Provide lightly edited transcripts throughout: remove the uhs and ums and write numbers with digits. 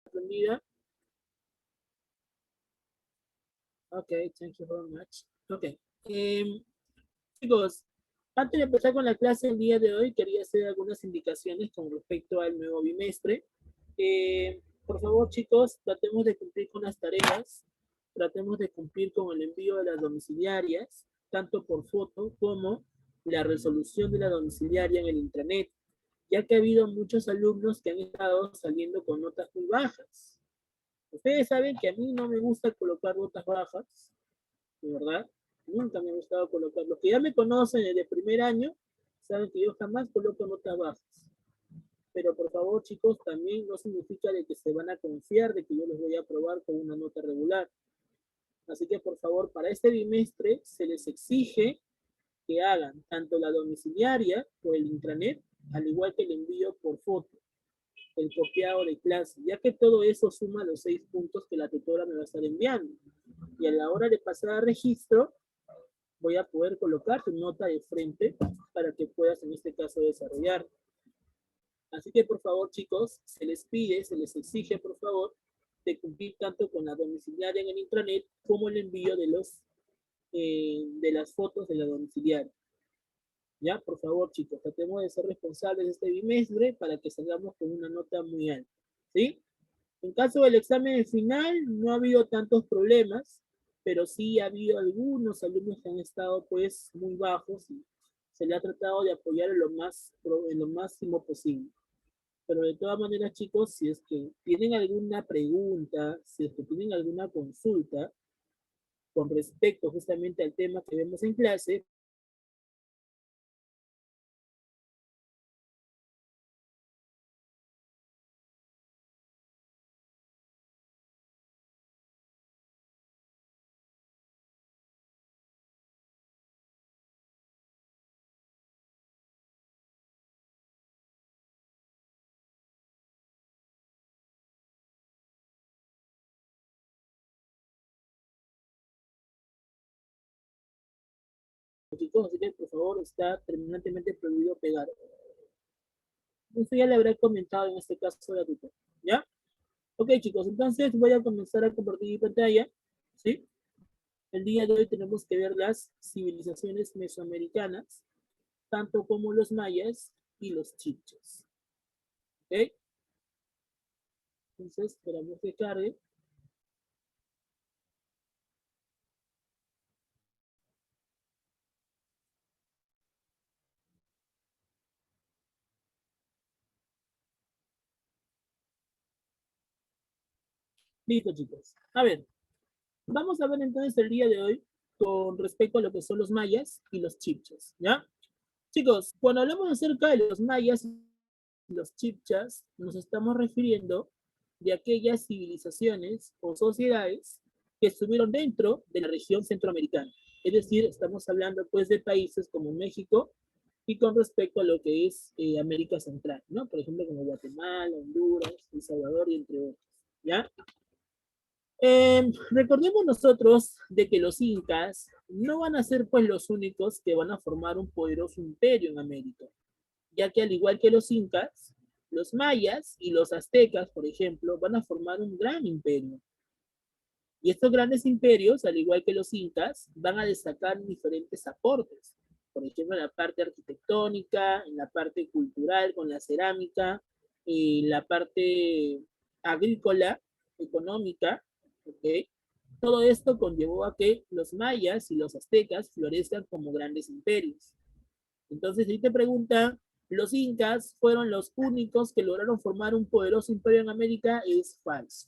Aprendida. Ok, thank you very much. Ok. Chicos, antes de empezar con la clase el día de hoy, quería hacer algunas indicaciones con respecto al nuevo bimestre. Por favor, chicos, tratemos de cumplir con las tareas, tratemos de cumplir con el envío de las domiciliarias, tanto por foto como la resolución de la domiciliaria en el intranet, ya que ha habido muchos alumnos que han estado saliendo con notas muy bajas. Ustedes saben que a mí no me gusta colocar notas bajas, de verdad. Nunca me ha gustado colocar. Los que ya me conocen desde el primer año saben que yo jamás coloco notas bajas. Pero por favor, chicos, también no significa de que se van a confiar de que yo les voy a aprobar con una nota regular. Así que por favor, para este bimestre se les exige que hagan tanto la domiciliaria por el intranet, al igual que el envío por foto, el copiado de clase, ya que todo eso suma los 6 puntos que la tutora me va a estar enviando. Y a la hora de pasar a registro, voy a poder colocar tu nota de frente para que puedas en este caso desarrollar. Así que por favor, chicos, se les pide, se les exige, por favor, de cumplir tanto con la domiciliaria en el intranet como el envío de las fotos de la domiciliaria. Ya, por favor, chicos, tratemos de ser responsables de este bimestre para que salgamos con una nota muy alta. ¿Sí? En caso del examen final, no ha habido tantos problemas, pero sí ha habido algunos alumnos que han estado pues muy bajos y se le ha tratado de apoyar en lo máximo posible. Pero de todas maneras, chicos, si es que tienen alguna pregunta, si es que tienen alguna consulta con respecto justamente al tema que vemos en clase, chicos, así que por favor está terminantemente prohibido pegar. Eso ya le habré comentado en este caso la tutora, ¿ya? Ok, chicos, entonces voy a comenzar a compartir mi pantalla, ¿sí? El día de hoy tenemos que ver las civilizaciones mesoamericanas, tanto como los mayas y los chibchas, ¿ok? Entonces, esperamos que cargue. Listo, chicos. A ver, vamos a ver entonces el día de hoy con respecto a lo que son los mayas y los chibchas, ¿ya? Chicos, cuando hablamos acerca de los mayas y los chibchas, nos estamos refiriendo de aquellas civilizaciones o sociedades que estuvieron dentro de la región centroamericana. Es decir, estamos hablando pues de países como México y con respecto a lo que es América Central, ¿no? Por ejemplo, como Guatemala, Honduras, El Salvador y entre otros, ¿ya? Recordemos nosotros de que los incas no van a ser pues los únicos que van a formar un poderoso imperio en América, ya que al igual que los incas, los mayas y los aztecas, por ejemplo, van a formar un gran imperio. Y estos grandes imperios, al igual que los incas, van a destacar diferentes aportes. Por ejemplo, en la parte arquitectónica, en la parte cultural con la cerámica, en la parte agrícola, económica, ¿ok? Todo esto conllevó a que los mayas y los aztecas florezcan como grandes imperios. Entonces, si te pregunta, ¿los incas fueron los únicos que lograron formar un poderoso imperio en América? Es falso,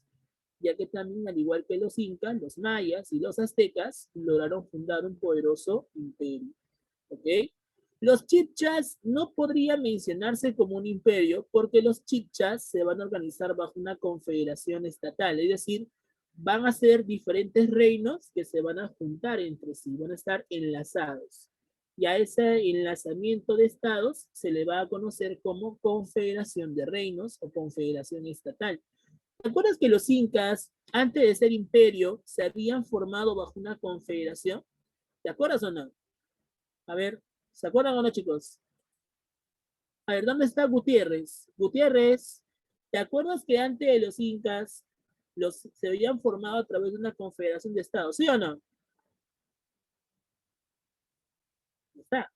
ya que también, al igual que los incas, los mayas y los aztecas lograron fundar un poderoso imperio. ¿Ok? Los chibchas no podría mencionarse como un imperio porque los chibchas se van a organizar bajo una confederación estatal, es decir, van a ser diferentes reinos que se van a juntar entre sí, van a estar enlazados. Y a ese enlazamiento de estados se le va a conocer como confederación de reinos o confederación estatal. ¿Te acuerdas que los incas, antes de ser imperio, se habían formado bajo una confederación? ¿Te acuerdas o no? A ver, ¿se acuerdan o no, chicos? A ver, ¿dónde está Gutiérrez? Gutiérrez, ¿Te acuerdas que antes de los incas se habían formado a través de una confederación de estados? ¿Sí o no? ¿Está?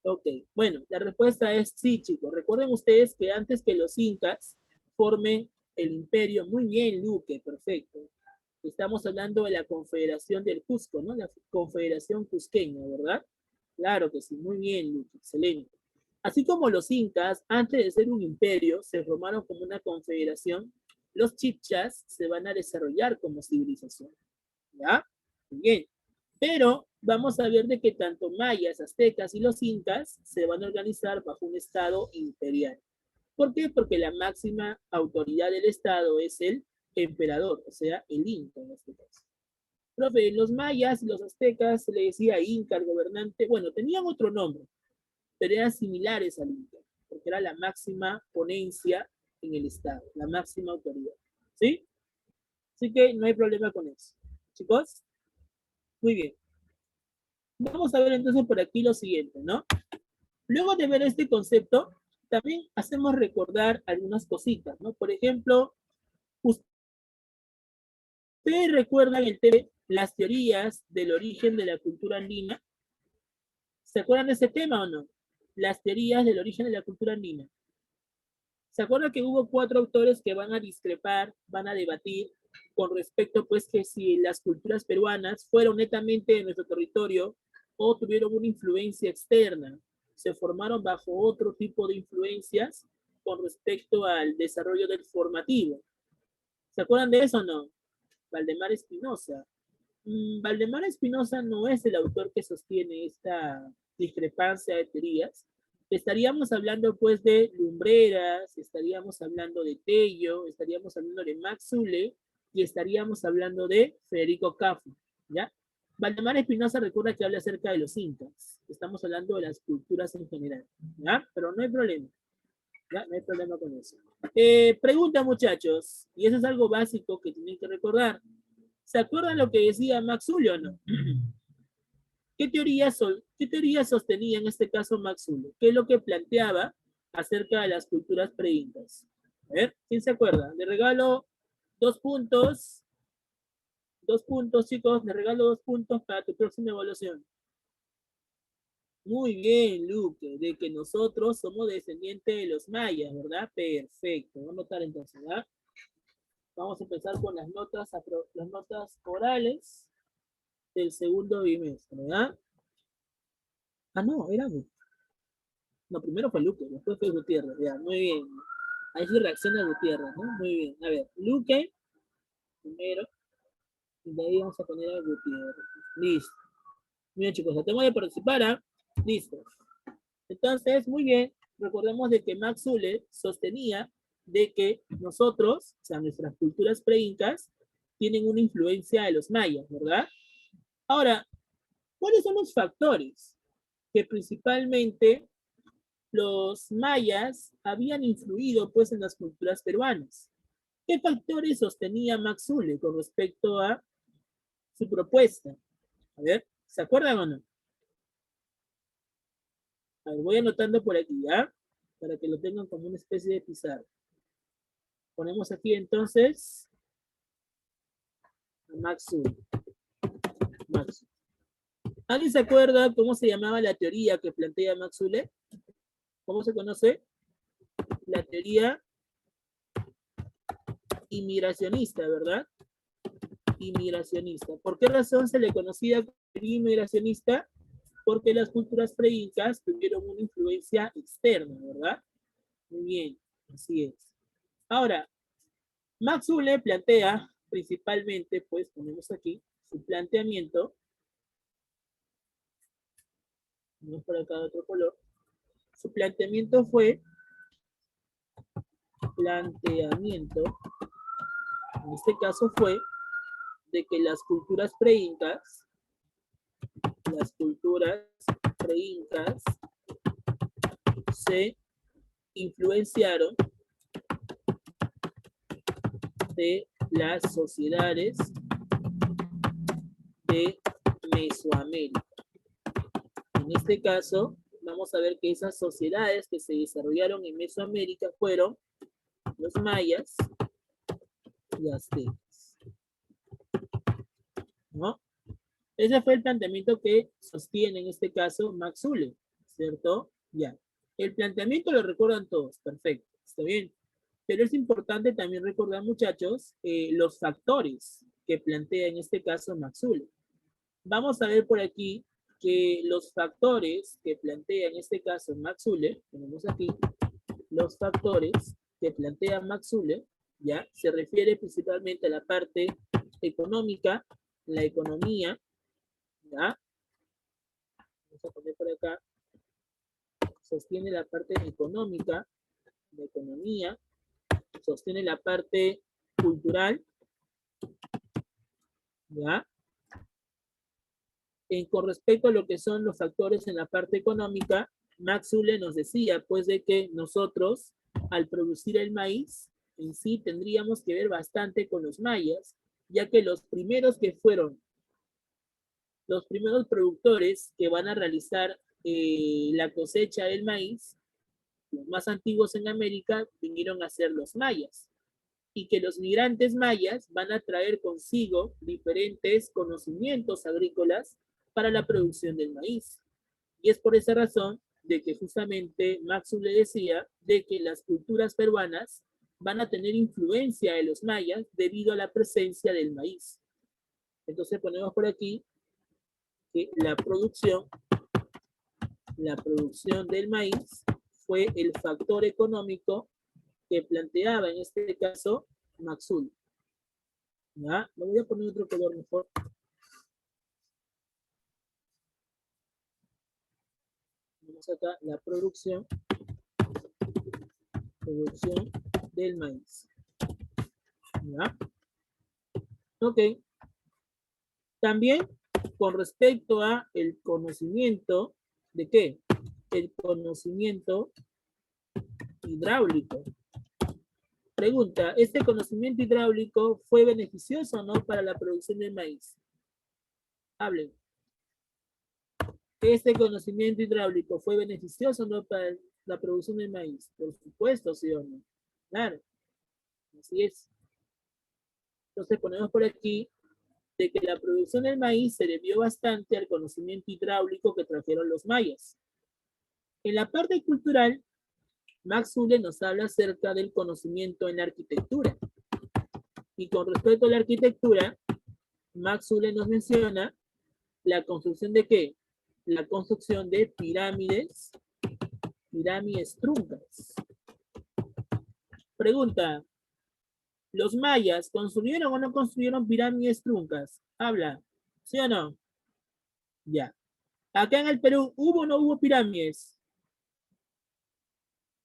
Ok, bueno, la respuesta es sí, chicos. Recuerden ustedes que antes que los incas formen el imperio, muy bien, Luque, perfecto. Estamos hablando de la Confederación del Cusco, ¿no? La Confederación Cusqueña, ¿verdad? Claro que sí, muy bien, Luque, excelente. Así como los incas, antes de ser un imperio, se formaron como una confederación, los chipchas se van a desarrollar como civilización, ¿ya? Muy bien. Pero vamos a ver de que tanto mayas, aztecas y los incas se van a organizar bajo un estado imperial. ¿Por qué? Porque la máxima autoridad del estado es el emperador, o sea, el inca en este caso. Profe, los mayas y los aztecas se le decía inca al gobernante, bueno, tenían otro nombre, pero eran similares al inca, porque era la máxima ponencia en el estado, la máxima autoridad. ¿Sí? Así que no hay problema con eso. Chicos, muy bien. Vamos a ver entonces por aquí lo siguiente, ¿no? Luego de ver este concepto, también hacemos recordar algunas cositas, ¿no? Por ejemplo, ¿ustedes recuerdan el tema de las teorías del origen de la cultura andina? ¿Se acuerdan de ese tema o no? Las teorías del origen de la cultura andina. ¿Se acuerdan que hubo 4 autores que van a discrepar, van a debatir con respecto, pues, que si las culturas peruanas fueron netamente de nuestro territorio o tuvieron una influencia externa? Se formaron bajo otro tipo de influencias con respecto al desarrollo del formativo. ¿Se acuerdan de eso o no? Valdemar Espinosa. Valdemar Espinosa no es el autor que sostiene esta discrepancia de teorías. Estaríamos hablando pues de Lumbreras, estaríamos hablando de Tello, estaríamos hablando de Max Zule y estaríamos hablando de Federico Cafu, ¿ya? Valdemar Espinosa recuerda que habla acerca de los incas. Estamos hablando de las culturas en general, ¿ya? Pero no hay problema, ¿ya? No hay problema con eso. Pregunta, muchachos, y eso es algo básico que tienen que recordar. ¿Se acuerdan lo que decía Max Zule o no? ¿Qué teoría sostenía en este caso Max Zule? ¿Qué es lo que planteaba acerca de las culturas pre-incas? A ver, ¿quién se acuerda? Le regalo 2 puntos. 2 puntos, chicos. Le regalo 2 puntos para tu próxima evaluación. Muy bien, Luke, de que nosotros somos descendientes de los mayas, ¿verdad? Perfecto. Vamos a notar entonces, ¿verdad? Vamos a empezar con las notas orales del segundo bimestre, ¿verdad? Ah, no, era Luke. No, primero fue Luque, después fue Gutiérrez. Ya, muy bien. Ahí sí reacciona Gutiérrez, ¿no? Muy bien. A ver, Luque, primero, y de ahí vamos a poner a Gutiérrez. Listo. Muy bien, chicos, tratemos de participar, ¿ah? Listo. Entonces, muy bien. Recordemos de que Max Zule sostenía de que nosotros, o sea, nuestras culturas pre-incas, tienen una influencia de los mayas, ¿verdad? Ahora, ¿cuáles son los factores que principalmente los mayas habían influido pues en las culturas peruanas? ¿Qué factores sostenía Max Zule con respecto a su propuesta? A ver, ¿se acuerdan o no? A ver, voy anotando por aquí, ¿ya? Para que lo tengan como una especie de pizarra. Ponemos aquí entonces a Max Zule. Max. ¿Alguien se acuerda cómo se llamaba la teoría que plantea Max Zule? ¿Cómo se conoce? La teoría inmigracionista, ¿verdad? Inmigracionista. ¿Por qué razón se le conocía como inmigracionista? Porque las culturas pre-incas tuvieron una influencia externa, ¿verdad? Muy bien, así es. Ahora, Max Zule plantea principalmente, pues ponemos aquí su planteamiento, vamos por acá de otro color, su planteamiento fue, en este caso fue, de que las culturas pre-incas se influenciaron de las sociedades de Mesoamérica. En este caso, vamos a ver que esas sociedades que se desarrollaron en Mesoamérica fueron los mayas y aztecas, ¿no? Ese fue el planteamiento que sostiene en este caso Max Ulle, ¿cierto? Ya. El planteamiento lo recuerdan todos, perfecto, está bien. Pero es importante también recordar, muchachos, los factores que plantea en este caso Max Ulle. Vamos a ver por aquí que los factores que plantea en este caso Max Ulle, tenemos aquí, los factores que plantea Max Ulle, ya, se refiere principalmente a la parte económica, la economía, ¿ya? Vamos a poner por acá. Sostiene la parte económica, la economía, sostiene la parte cultural, ¿ya? Con respecto a lo que son los factores en la parte económica, Max Ulle nos decía, pues, de que nosotros, al producir el maíz, en sí tendríamos que ver bastante con los mayas, ya que los primeros que fueron los primeros productores que van a realizar la cosecha del maíz, los más antiguos en América, vinieron a ser los mayas. Y que los migrantes mayas van a traer consigo diferentes conocimientos agrícolas para la producción del maíz. Y es por esa razón de que justamente Maxwell le decía de que las culturas peruanas van a tener influencia de los mayas debido a la presencia del maíz. Entonces ponemos por aquí que la producción del maíz fue el factor económico que planteaba en este caso Maxwell. ¿Ya? Me voy a poner otro color mejor. Vamos acá, la producción del maíz. ¿Ya? Ok. También con respecto a el conocimiento de qué? El conocimiento hidráulico. Pregunta, ¿este conocimiento hidráulico fue beneficioso o no para la producción del maíz? Hablen. ¿Este conocimiento hidráulico fue beneficioso o no para la producción del maíz? Por supuesto, sí o no. Claro, así es. Entonces ponemos por aquí de que la producción del maíz se debió bastante al conocimiento hidráulico que trajeron los mayas. En la parte cultural, Max Ulle nos habla acerca del conocimiento en la arquitectura. Y con respecto a la arquitectura, Max Ulle nos menciona la construcción de ¿qué? La construcción de pirámides truncas. Pregunta, ¿los mayas construyeron o no construyeron pirámides truncas? Habla, ¿sí o no? Ya. Acá en el Perú, ¿hubo o no hubo pirámides?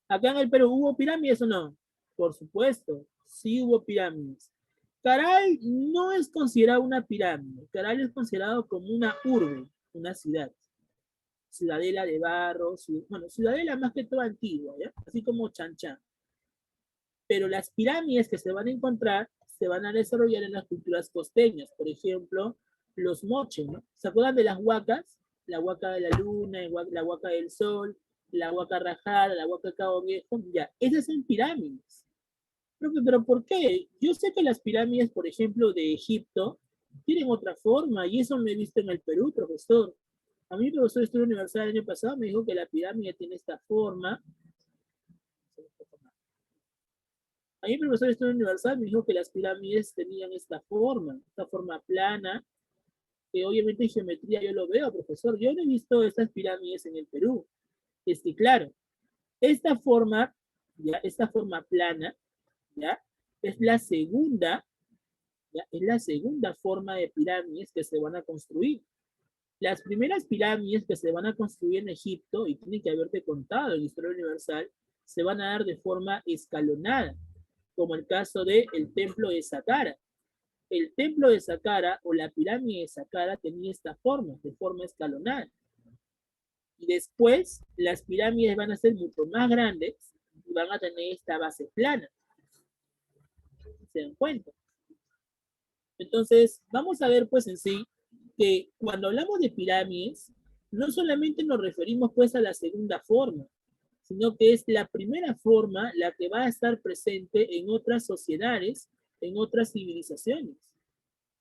Acá en el Perú, ¿hubo pirámides o no? Por supuesto, sí hubo pirámides. Caral no es considerado una pirámide. Caral es considerado como una urbe, una ciudad. Ciudadela de barro, bueno, ciudadela más que todo antigua, ¿ya? Así como Chanchán. Pero las pirámides que se van a encontrar se van a desarrollar en las culturas costeñas. Por ejemplo, los moches, ¿no? ¿Se acuerdan de las huacas? La huaca de la luna, la huaca del sol, la huaca rajada, la huaca Cabo Viejo. Ya, esas son pirámides. Pero ¿por qué? Yo sé que las pirámides, por ejemplo, de Egipto, tienen otra forma, y eso me he visto en el Perú, profesor. A mí, profesor, estuve en la universidad el año pasado, me dijo que la pirámide tiene esta forma. A mí, profesor, estuve en la universidad, me dijo que las pirámides tenían esta forma plana, que obviamente en geometría yo lo veo, profesor. Yo no he visto estas pirámides en el Perú. Es que, claro, esta forma, ya, esta forma plana, ya, es la segunda, ya, es la segunda forma de pirámides que se van a construir. Las primeras pirámides que se van a construir en Egipto, y tiene que haberte contado en Historia Universal, se van a dar de forma escalonada, como el caso del templo de Saqqara. El templo de Saqqara o la pirámide de Saqqara tenía esta forma, de forma escalonada. Y después las pirámides van a ser mucho más grandes y van a tener esta base plana. ¿Se dan cuenta? Entonces, vamos a ver pues en sí que cuando hablamos de pirámides, no solamente nos referimos pues a la segunda forma, sino que es la primera forma la que va a estar presente en otras sociedades, en otras civilizaciones.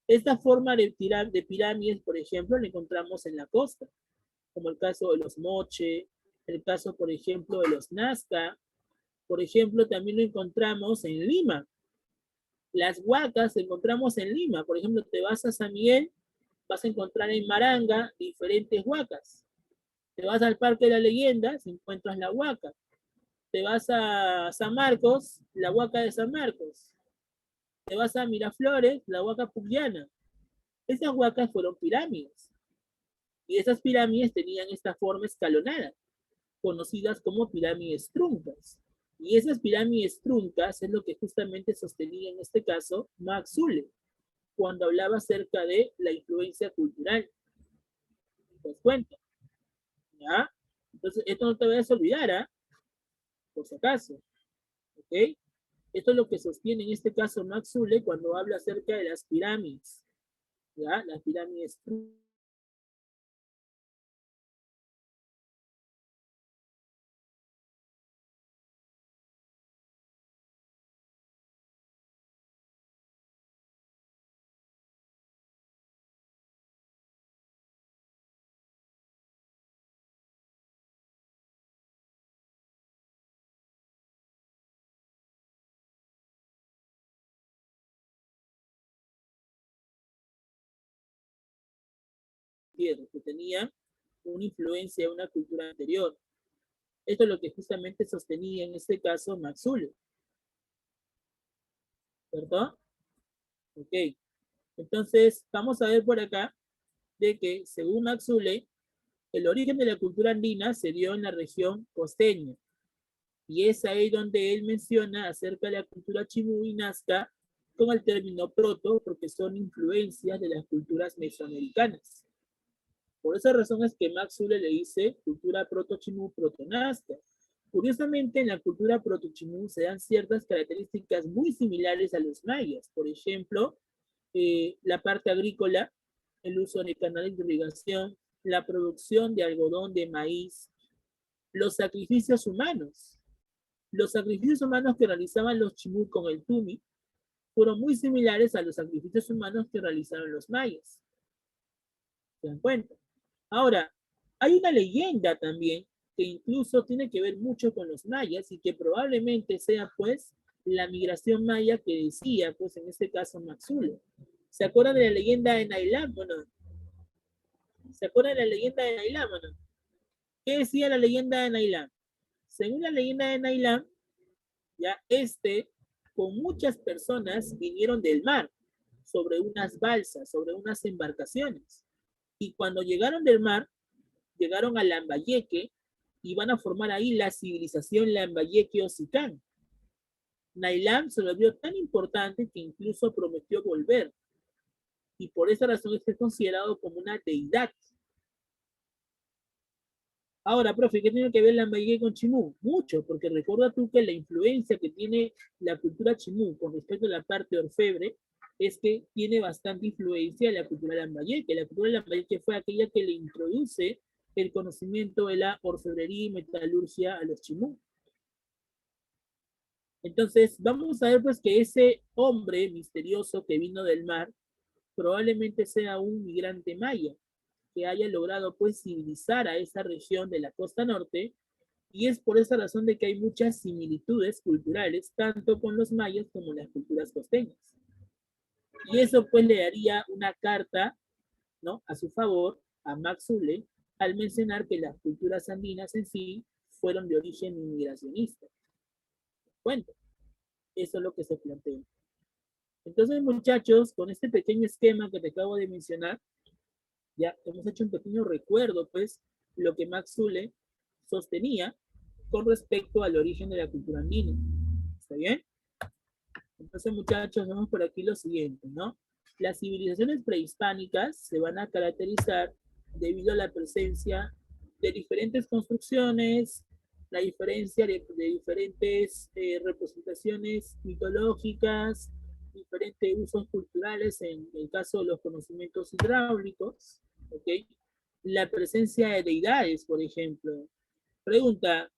Esta forma de pirámides, por ejemplo, la encontramos en la costa, como el caso de los Moche, el caso, por ejemplo, de los Nazca. Por ejemplo, también lo encontramos en Lima. Las huacas encontramos en Lima. Por ejemplo, te vas a San Miguel, vas a encontrar en Maranga diferentes huacas. Te vas al Parque de la Leyenda, se encuentras la huaca. Te vas a San Marcos, la huaca de San Marcos. Te vas a Miraflores, la huaca pugliana. Esas huacas fueron pirámides. Y esas pirámides tenían esta forma escalonada, conocidas como pirámides truncas. Y esas pirámides truncas es lo que justamente sostenía en este caso Max Zulle, cuando hablaba acerca de la influencia cultural. ¿Te das cuenta? ¿Ya? Entonces, esto no te vayas a olvidar, ¿ah? Por si acaso. ¿Ok? Esto es lo que sostiene en este caso Max Zulle cuando habla acerca de las pirámides. ¿Ya? Las pirámides truncas. Que tenían una influencia de una cultura anterior. Esto es lo que justamente sostenía en este caso Max Zulle. ¿Verdad? Ok. Entonces, vamos a ver por acá de que, según Max Zulle, el origen de la cultura andina se dio en la región costeña. Y es ahí donde él menciona acerca de la cultura chimú y nazca con el término proto, porque son influencias de las culturas mesoamericanas. Por esa razón es que Max Zulle le dice cultura proto-chimú, proto-nazca. Curiosamente, en la cultura proto-chimú se dan ciertas características muy similares a los mayas. Por ejemplo, la parte agrícola, el uso de canales de irrigación, la producción de algodón, de maíz, los sacrificios humanos. Los sacrificios humanos que realizaban los chimú con el tumi fueron muy similares a los sacrificios humanos que realizaron los mayas. ¿Se dan cuenta? Ahora, hay una leyenda también que incluso tiene que ver mucho con los mayas y que probablemente sea pues la migración maya que decía pues en este caso Max Zulle. ¿Se acuerdan de la leyenda de Nailam o no? ¿Se acuerdan de la leyenda de Nailam o no? ¿Qué decía la leyenda de Nailam? Según la leyenda de Nailam, ya con muchas personas vinieron del mar sobre unas balsas, sobre unas embarcaciones. Y cuando llegaron del mar, llegaron a Lambayeque y van a formar ahí la civilización Lambayeque-Ocitán. Nailam se lo vio tan importante que incluso prometió volver. Y por esa razón es considerado como una deidad. Ahora, profe, ¿qué tiene que ver Lambayeque con Chimú? Mucho, porque recuerda tú que la influencia que tiene la cultura Chimú con respecto a la parte orfebre es que tiene bastante influencia de la cultura Lambayeque. La cultura Lambayeque fue aquella que le introduce el conocimiento de la orfebrería y metalurgia a los Chimú. Entonces, vamos a ver pues que ese hombre misterioso que vino del mar probablemente sea un migrante maya que haya logrado pues civilizar a esa región de la costa norte, y es por esa razón de que hay muchas similitudes culturales tanto con los mayas como las culturas costeñas. Y eso pues le daría una carta, ¿no?, a su favor a Max Zulle al mencionar que las culturas andinas en sí fueron de origen inmigracionista. Bueno, eso es lo que se plantea. Entonces, muchachos, con este pequeño esquema que te acabo de mencionar, ya hemos hecho un pequeño recuerdo, pues, lo que Max Zulle sostenía con respecto al origen de la cultura andina. ¿Está bien? Entonces, muchachos, vemos por aquí lo siguiente, ¿no? Las civilizaciones prehispánicas se van a caracterizar debido a la presencia de diferentes construcciones, la diferencia de diferentes representaciones mitológicas, diferentes usos culturales en el caso de los conocimientos hidráulicos, ¿ok? La presencia de deidades, por ejemplo. Pregunta,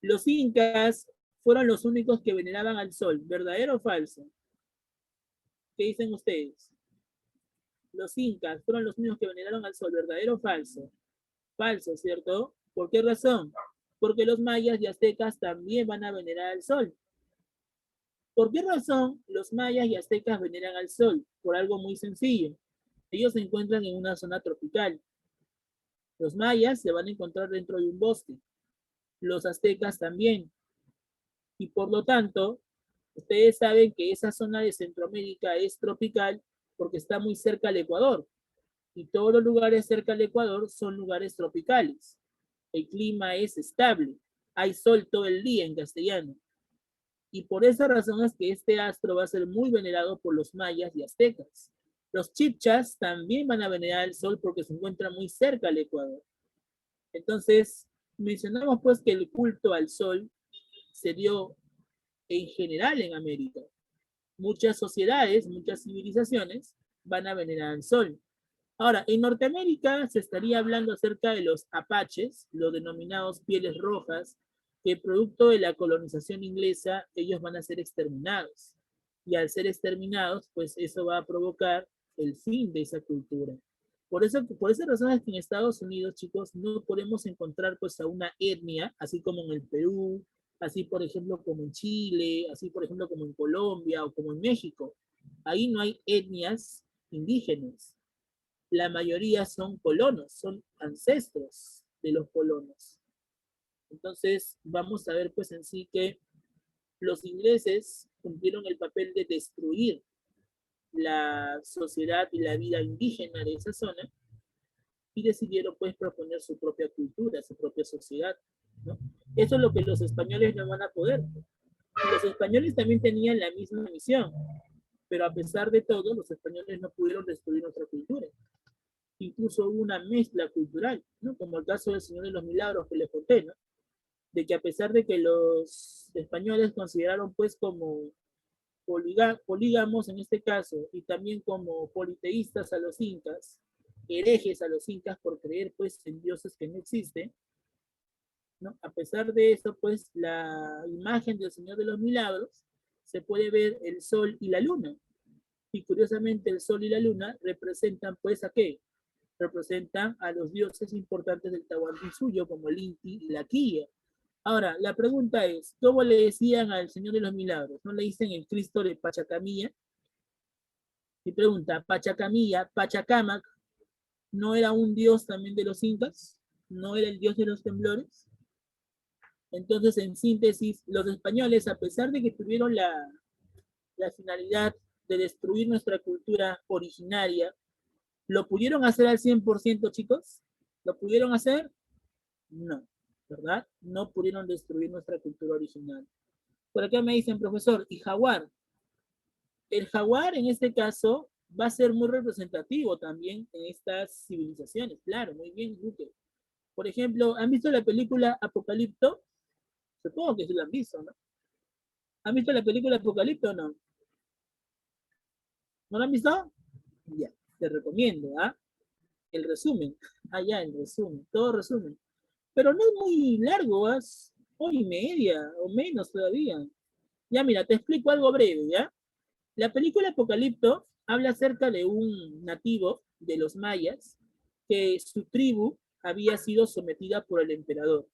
Los incas fueron los únicos que veneraban al sol, ¿verdadero o falso? ¿Qué dicen ustedes? Los incas fueron los únicos que veneraron al sol, ¿verdadero o falso? Falso, ¿cierto? ¿Por qué razón? Porque los mayas y aztecas también van a venerar al sol. ¿Por qué razón los mayas y aztecas veneran al sol? Por algo muy sencillo. Ellos se encuentran en una zona tropical. Los mayas se van a encontrar dentro de un bosque. Los aztecas también. Y por lo tanto, ustedes saben que esa zona de Centroamérica es tropical porque está muy cerca al Ecuador. Y todos los lugares cerca al Ecuador son lugares tropicales. El clima es estable. Hay sol todo el día en castellano. Y por esa razón es que este astro va a ser muy venerado por los mayas y aztecas. Los chibchas también van a venerar el sol porque se encuentra muy cerca al Ecuador. Entonces, mencionamos pues que el culto al sol se dio en general en América. Muchas sociedades, muchas civilizaciones van a venerar al sol. Ahora, en Norteamérica se estaría hablando acerca de los apaches, los denominados pieles rojas, que producto de la colonización inglesa, ellos van a ser exterminados. Y al ser exterminados, pues eso va a provocar el fin de esa cultura. Por esa razón es que en Estados Unidos, chicos, no podemos encontrar pues a una etnia, así como en el Perú, así por ejemplo como en Chile, así por ejemplo como en Colombia o como en México. Ahí no hay etnias indígenas. La mayoría son colonos, son ancestros de los colonos. Entonces, vamos a ver pues en sí que los ingleses cumplieron el papel de destruir la sociedad y la vida indígena de esa zona y decidieron pues proponer su propia cultura, su propia sociedad, ¿no? Eso es lo que los españoles no van a poder. Los españoles también tenían la misma misión, pero a pesar de todo, los españoles no pudieron destruir nuestra cultura. Incluso hubo una mezcla cultural, ¿no? Como el caso del Señor de los Milagros que le conté, ¿no? De que a pesar de que los españoles consideraron pues como polígamos en este caso y también como politeístas a los incas, herejes a los incas por creer pues en dioses que no existen, ¿no? A pesar de eso pues la imagen del Señor de los Milagros se puede ver el sol y la luna. Y curiosamente el sol y la luna representan pues a qué? Representan a los dioses importantes del Tahuantinsuyo como el Inti y la Quilla. Ahora, la pregunta es, ¿cómo le decían al Señor de los Milagros? ¿No le dicen el Cristo de Pachacamilla? Y pregunta, Pachacamilla, Pachacamac, ¿no era un dios también de los incas? ¿No era el dios de los temblores? Entonces, en síntesis, los españoles, a pesar de que tuvieron la finalidad de destruir nuestra cultura originaria, ¿lo pudieron hacer al 100%, chicos? ¿Lo pudieron hacer? No, ¿verdad? No pudieron destruir nuestra cultura original. Por acá me dicen, profesor, ¿y jaguar? El jaguar en este caso va a ser muy representativo también en estas civilizaciones. Claro, muy bien, Luque. Por ejemplo, ¿han visto la película Apocalipto? Supongo que sí la han visto, ¿no? ¿Han visto la película Apocalipto o no? ¿No la han visto? Ya, te recomiendo, ¿ah? El resumen. Ah, ya, el resumen. Todo resumen. Pero no es muy largo, es hora y media o menos todavía. Ya, mira, te explico algo breve, ¿ya? La película Apocalipto habla acerca de un nativo de los mayas que su tribu había sido sometida por el emperador.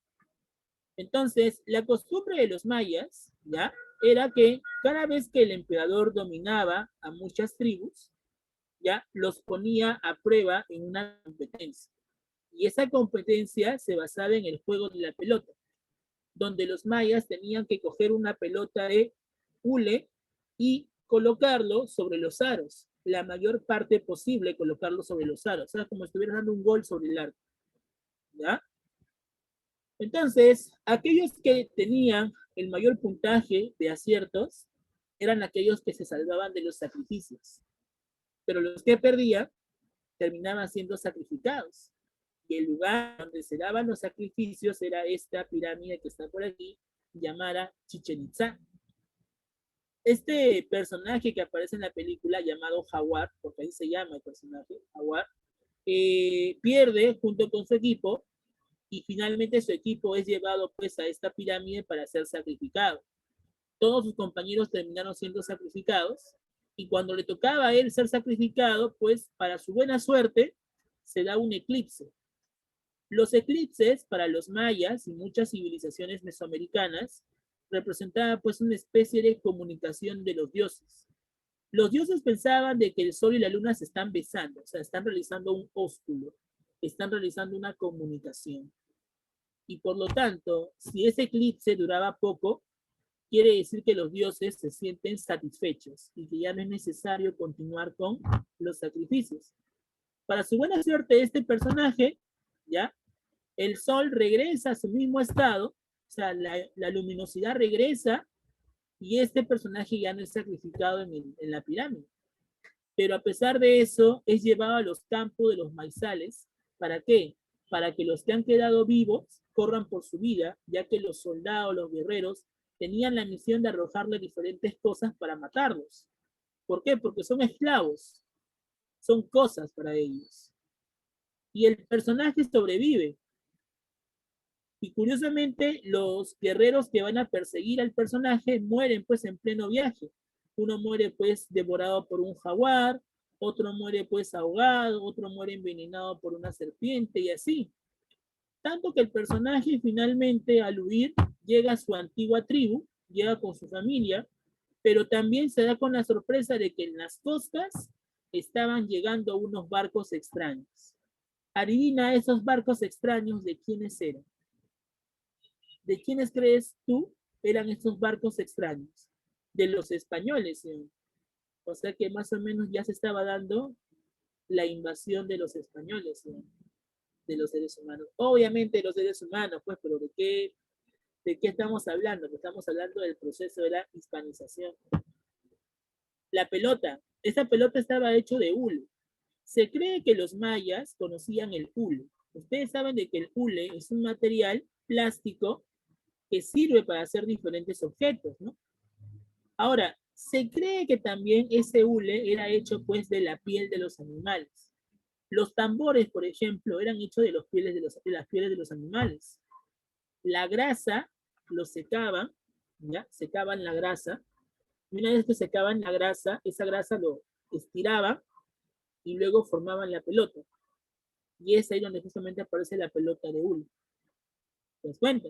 Entonces, la costumbre de los mayas, ¿ya? Era que cada vez que el emperador dominaba a muchas tribus, ¿ya? Los ponía a prueba en una competencia. Y esa competencia se basaba en el juego de la pelota, donde los mayas tenían que coger una pelota de hule y colocarlo sobre los aros, la mayor parte posible colocarlo sobre los aros, o sea, como si estuvieran dando un gol sobre el arco, ¿ya? Entonces, aquellos que tenían el mayor puntaje de aciertos eran aquellos que se salvaban de los sacrificios, pero los que perdían terminaban siendo sacrificados. Y el lugar donde se daban los sacrificios era esta pirámide que está por aquí, llamada Chichen Itza. Este personaje que aparece en la película llamado Jaguar, porque ahí se llama el personaje, Jaguar, pierde junto con su equipo y finalmente su equipo es llevado pues a esta pirámide para ser sacrificado. Todos sus compañeros terminaron siendo sacrificados y cuando le tocaba a él ser sacrificado, pues para su buena suerte se da un eclipse. Los eclipses para los mayas y muchas civilizaciones mesoamericanas representaban pues una especie de comunicación de los dioses. Los dioses pensaban de que el sol y la luna se están besando, o sea, están realizando un ósculo, están realizando una comunicación. Y por lo tanto, si ese eclipse duraba poco, quiere decir que los dioses se sienten satisfechos y que ya no es necesario continuar con los sacrificios. Para su buena suerte, este personaje, ¿ya? El sol regresa a su mismo estado, o sea, la luminosidad regresa y este personaje ya no es sacrificado en la pirámide. Pero a pesar de eso, es llevado a los campos de los maizales. ¿Para qué? Para que los que han quedado vivos corran por su vida, ya que los soldados, los guerreros, tenían la misión de arrojarle diferentes cosas para matarlos. ¿Por qué? Porque son esclavos, son cosas para ellos. Y el personaje sobrevive. Y curiosamente, los guerreros que van a perseguir al personaje mueren pues en pleno viaje. Uno muere pues devorado por un jaguar, otro muere pues ahogado, otro muere envenenado por una serpiente y así. Tanto que el personaje finalmente al huir llega a su antigua tribu, llega con su familia, pero también se da con la sorpresa de que en las costas estaban llegando unos barcos extraños. Adivina esos barcos extraños de quiénes eran. ¿De quiénes crees tú eran estos barcos extraños? De los españoles. O sea que más o menos ya se estaba dando la invasión de los españoles, de los seres humanos. Obviamente los seres humanos, pues, pero ¿de qué estamos hablando? Estamos hablando del proceso de la hispanización. La pelota. Esta pelota estaba hecho de hule. Se cree que los mayas conocían el hule. Ustedes saben de que el hule es un material plástico que sirve para hacer diferentes objetos, ¿no? Ahora, se cree que también ese hule era hecho pues de la piel de los animales. Los tambores, por ejemplo, eran hechos de, de las pieles de los animales. La grasa lo secaban, ¿ya? Secaban la grasa. Y una vez que secaban la grasa, esa grasa lo estiraban y luego formaban la pelota. Y es ahí donde justamente aparece la pelota de hule. ¿Te das cuenta?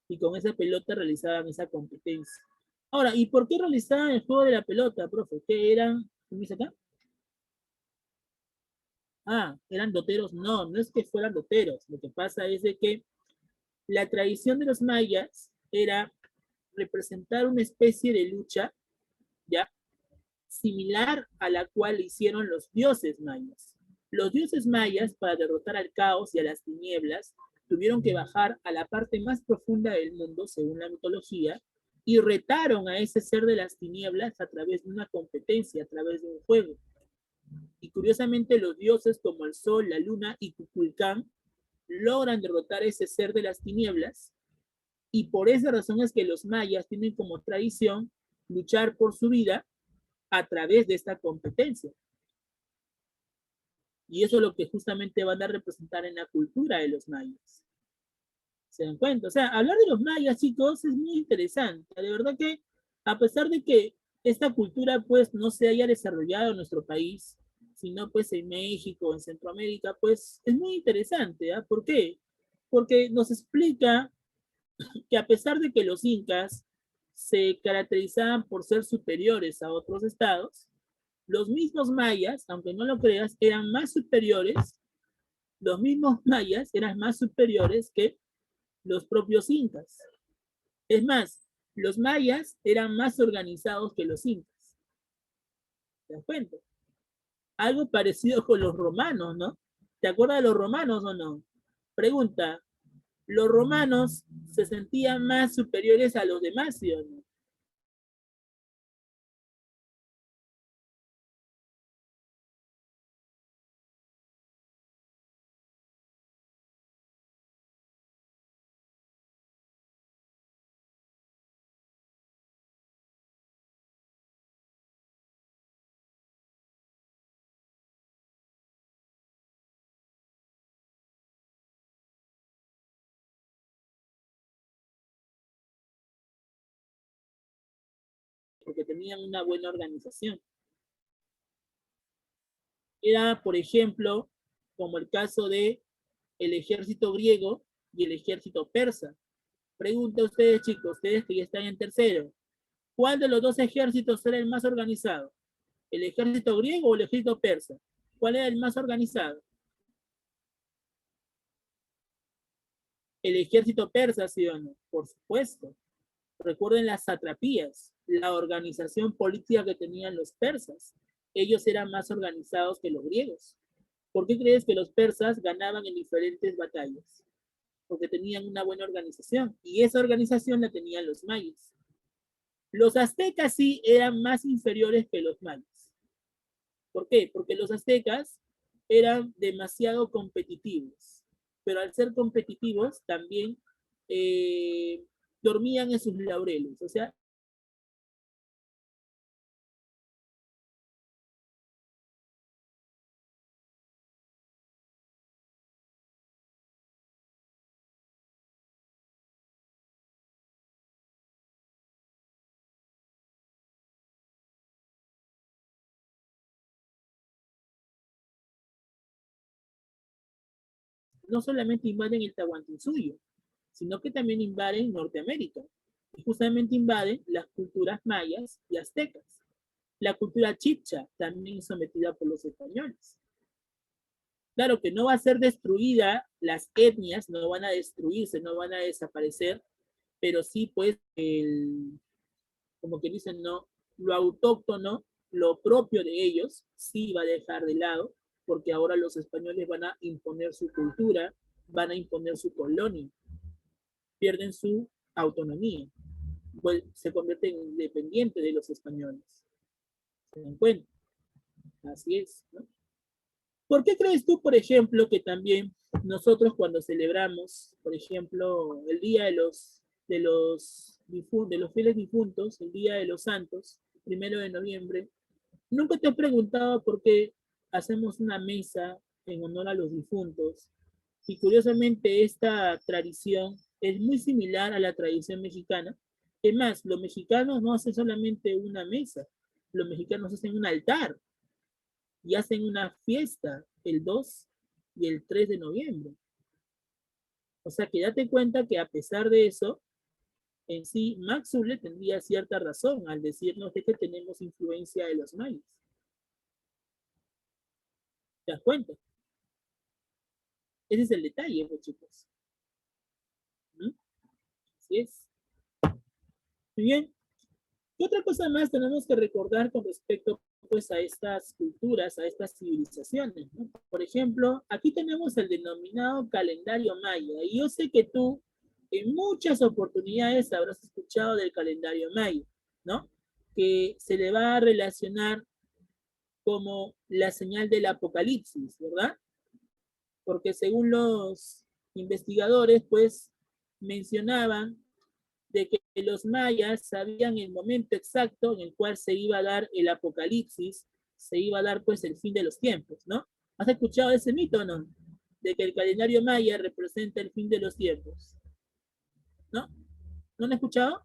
Y con esa pelota realizaban esa competencia. Ahora, ¿y por qué realizaban el juego de la pelota, profe? ¿Qué eran? ¿Qué dice acá? Ah, eran doteros. No, no es que fueran doteros. Lo que pasa es de que la tradición de los mayas era representar una especie de lucha, ¿ya? Similar a la cual hicieron los dioses mayas. Los dioses mayas, para derrotar al caos y a las tinieblas, tuvieron que bajar a la parte más profunda del mundo, según la mitología, y retaron a ese ser de las tinieblas a través de una competencia, a través de un juego. Y curiosamente los dioses como el sol, la luna y Kukulcán logran derrotar a ese ser de las tinieblas y por esa razón es que los mayas tienen como tradición luchar por su vida a través de esta competencia. Y eso es lo que justamente van a representar en la cultura de los mayas. ¿Se dan cuenta? O sea, hablar de los mayas, chicos, es muy interesante. De verdad que, a pesar de que esta cultura, pues, no se haya desarrollado en nuestro país, sino, pues, en México, en Centroamérica, pues, es muy interesante. ¿eh? ¿Por qué? Porque nos explica que a pesar de que los incas se caracterizaban por ser superiores a otros estados, los mismos mayas, aunque no lo creas, eran más superiores, los mismos mayas eran más superiores que los propios incas. Es más, los mayas eran más organizados que los incas. ¿Te das cuenta? Algo parecido con los romanos, ¿no? ¿Te acuerdas de los romanos o no? Pregunta, ¿los romanos se sentían más superiores a los demás, sí o no? porque tenían una buena organización. Era, por ejemplo, como el caso de el ejército griego y el ejército persa. Pregunta a ustedes, chicos, ustedes que ya están en tercero, ¿cuál de los dos ejércitos era el más organizado? ¿El ejército griego o el ejército persa? ¿Cuál era el más organizado? El ejército persa, ¿sí o no? Por supuesto. Recuerden las satrapías, la organización política que tenían los persas. Ellos eran más organizados que los griegos. ¿Por qué crees que los persas ganaban en diferentes batallas? Porque tenían una buena organización y esa organización la tenían los mayas. Los aztecas sí eran más inferiores que los mayas. ¿Por qué? Porque los aztecas eran demasiado competitivos, pero al ser competitivos también dormían en sus laureles, o sea, no solamente invaden el Tahuantinsuyo, sino que también invaden Norteamérica. Y justamente invaden las culturas mayas y aztecas. La cultura chicha también sometida por los españoles. Claro que no va a ser destruida, las etnias no van a destruirse, no van a desaparecer, pero sí, pues, como que dicen, no, lo autóctono, lo propio de ellos, sí va a dejar de lado, porque ahora los españoles van a imponer su cultura, van a imponer su colonia, pierden su autonomía, pues se convierten en independientes de los españoles. ¿Se dan cuenta? Así es, ¿no? ¿Por qué crees tú, por ejemplo, que también nosotros cuando celebramos, por ejemplo, el Día de los fieles difuntos, el Día de los Santos, 1 de noviembre, nunca te he preguntado por qué hacemos una mesa en honor a los difuntos? Y curiosamente esta tradición es muy similar a la tradición mexicana. Es más, los mexicanos no hacen solamente una mesa, los mexicanos hacen un altar y hacen una fiesta el 2 y el 3 de noviembre. O sea que date cuenta que a pesar de eso, en sí, Max Zulle tendría cierta razón al decirnos de que tenemos influencia de los mayas. ¿Te das cuenta? Ese es el detalle, pues, chicos. ¿Mm? Así es. Muy bien. ¿Qué otra cosa más tenemos que recordar con respecto pues a estas culturas, a estas civilizaciones, ¿no? Por ejemplo, aquí tenemos el denominado calendario maya, y yo sé que tú en muchas oportunidades habrás escuchado del calendario maya, ¿no? Que se le va a relacionar como la señal del apocalipsis, ¿verdad? Porque según los investigadores, pues mencionaban de que los mayas sabían el momento exacto en el cual se iba a dar el apocalipsis, se iba a dar pues el fin de los tiempos, ¿no? ¿Has escuchado ese mito o no? De que el calendario maya representa el fin de los tiempos, ¿no? ¿No han escuchado?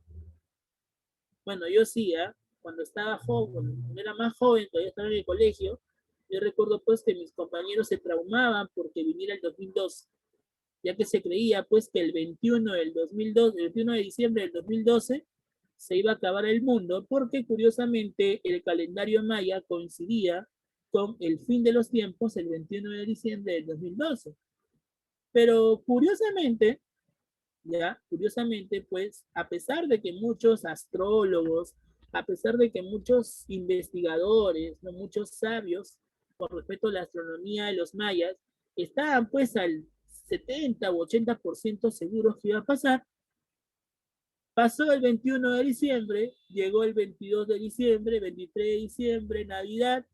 Bueno, yo sí, ¿eh? Cuando estaba joven, cuando era más joven, todavía estaba en el colegio, yo recuerdo pues que mis compañeros se traumaban porque viniera el 2002, ya que se creía pues que el 21 del 2002, el 21 de diciembre del 2012 se iba a acabar el mundo, porque curiosamente el calendario maya coincidía con el fin de los tiempos el 21 de diciembre del 2012. Pero curiosamente, ya, curiosamente, pues, a pesar de que muchos astrólogos, a pesar de que muchos investigadores, no muchos sabios, con respecto a la astronomía de los mayas, estaban pues al 70 u 80% seguros que iba a pasar, pasó el 21 de diciembre, llegó el 22 de diciembre, 23 de diciembre, Navidad,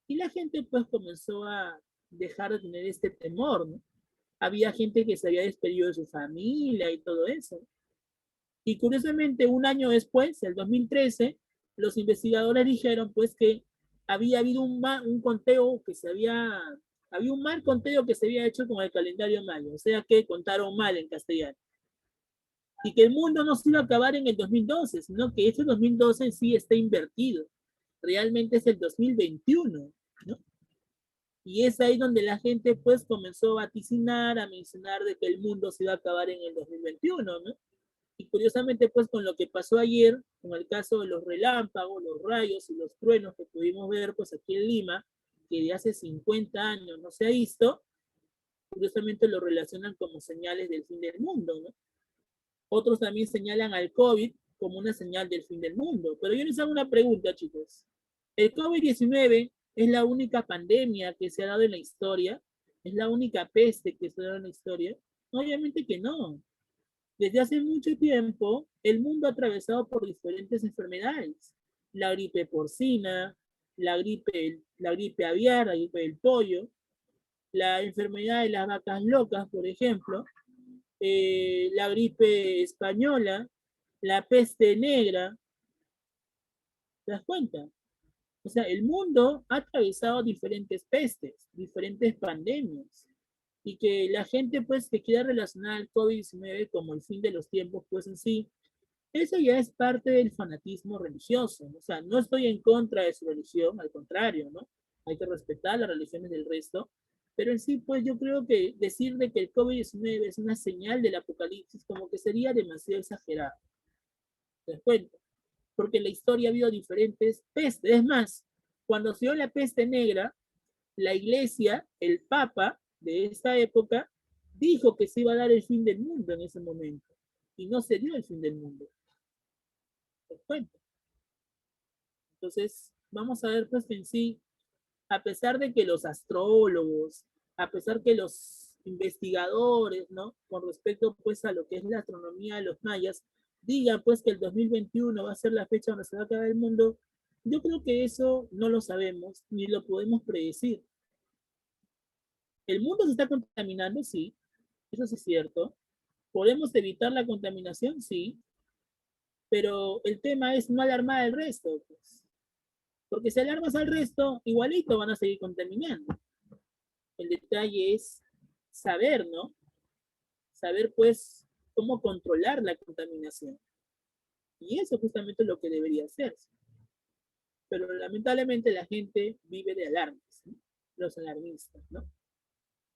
y la gente pues comenzó a dejar de tener este temor, ¿no? Había gente que se había despedido de su familia y todo eso. Y curiosamente, un año después, el 2013, los investigadores dijeron pues que había habido un conteo que había un mal conteo que se había hecho con el calendario mayo, o sea que contaron mal en castellano. y que el mundo no se iba a acabar en el 2012, sino que ese 2012 en sí está invertido. Realmente es el 2021, ¿no? Y es ahí donde la gente pues comenzó a vaticinar, a mencionar de que el mundo se iba a acabar en el 2021, ¿no? Y curiosamente pues con lo que pasó ayer, con el caso de los relámpagos, los rayos y los truenos que pudimos ver pues aquí en Lima, que de hace 50 años no se ha visto, curiosamente lo relacionan como señales del fin del mundo, ¿no? Otros también señalan al COVID como una señal del fin del mundo. Pero yo les hago una pregunta, chicos. ¿El COVID-19 es la única pandemia que se ha dado en la historia? ¿Es la única peste que se ha dado en la historia? Obviamente que no. Desde hace mucho tiempo, el mundo ha atravesado por diferentes enfermedades. La gripe porcina, la gripe aviar, la gripe del pollo, la enfermedad de las vacas locas, por ejemplo, la gripe española, la peste negra. ¿Te das cuenta? O sea, el mundo ha atravesado diferentes pestes, diferentes pandemias, y que la gente pues que quiera relacionar el COVID-19 como el fin de los tiempos, pues en sí, eso ya es parte del fanatismo religioso. O sea, no estoy en contra de su religión, al contrario, ¿no? Hay que respetar las religiones del resto, pero en sí, pues yo creo que decir de que el COVID-19 es una señal del apocalipsis como que sería demasiado exagerado. ¿Te das cuenta? Porque en la historia ha habido diferentes pestes. Es más, cuando se dio la peste negra, la iglesia, el papa de esta época, dijo que se iba a dar el fin del mundo en ese momento. Y no se dio el fin del mundo. ¿Te das cuenta? Entonces, vamos a ver pues que en sí, a pesar de que los astrólogos, a pesar que los investigadores, ¿no? Con respecto pues a lo que es la astronomía de los mayas, digan pues que el 2021 va a ser la fecha donde se va a acabar el mundo, yo creo que eso no lo sabemos ni lo podemos predecir. El mundo se está contaminando, sí, eso sí es cierto. ¿Podemos evitar la contaminación? Sí, pero el tema es no alarmar al resto, pues. Porque si alarmas al resto, igualito van a seguir contaminando. El detalle es saber, ¿no? Saber, pues, cómo controlar la contaminación. Y eso justamente es lo que debería hacerse. Pero lamentablemente la gente vive de alarmas, ¿no? Los alarmistas, ¿no?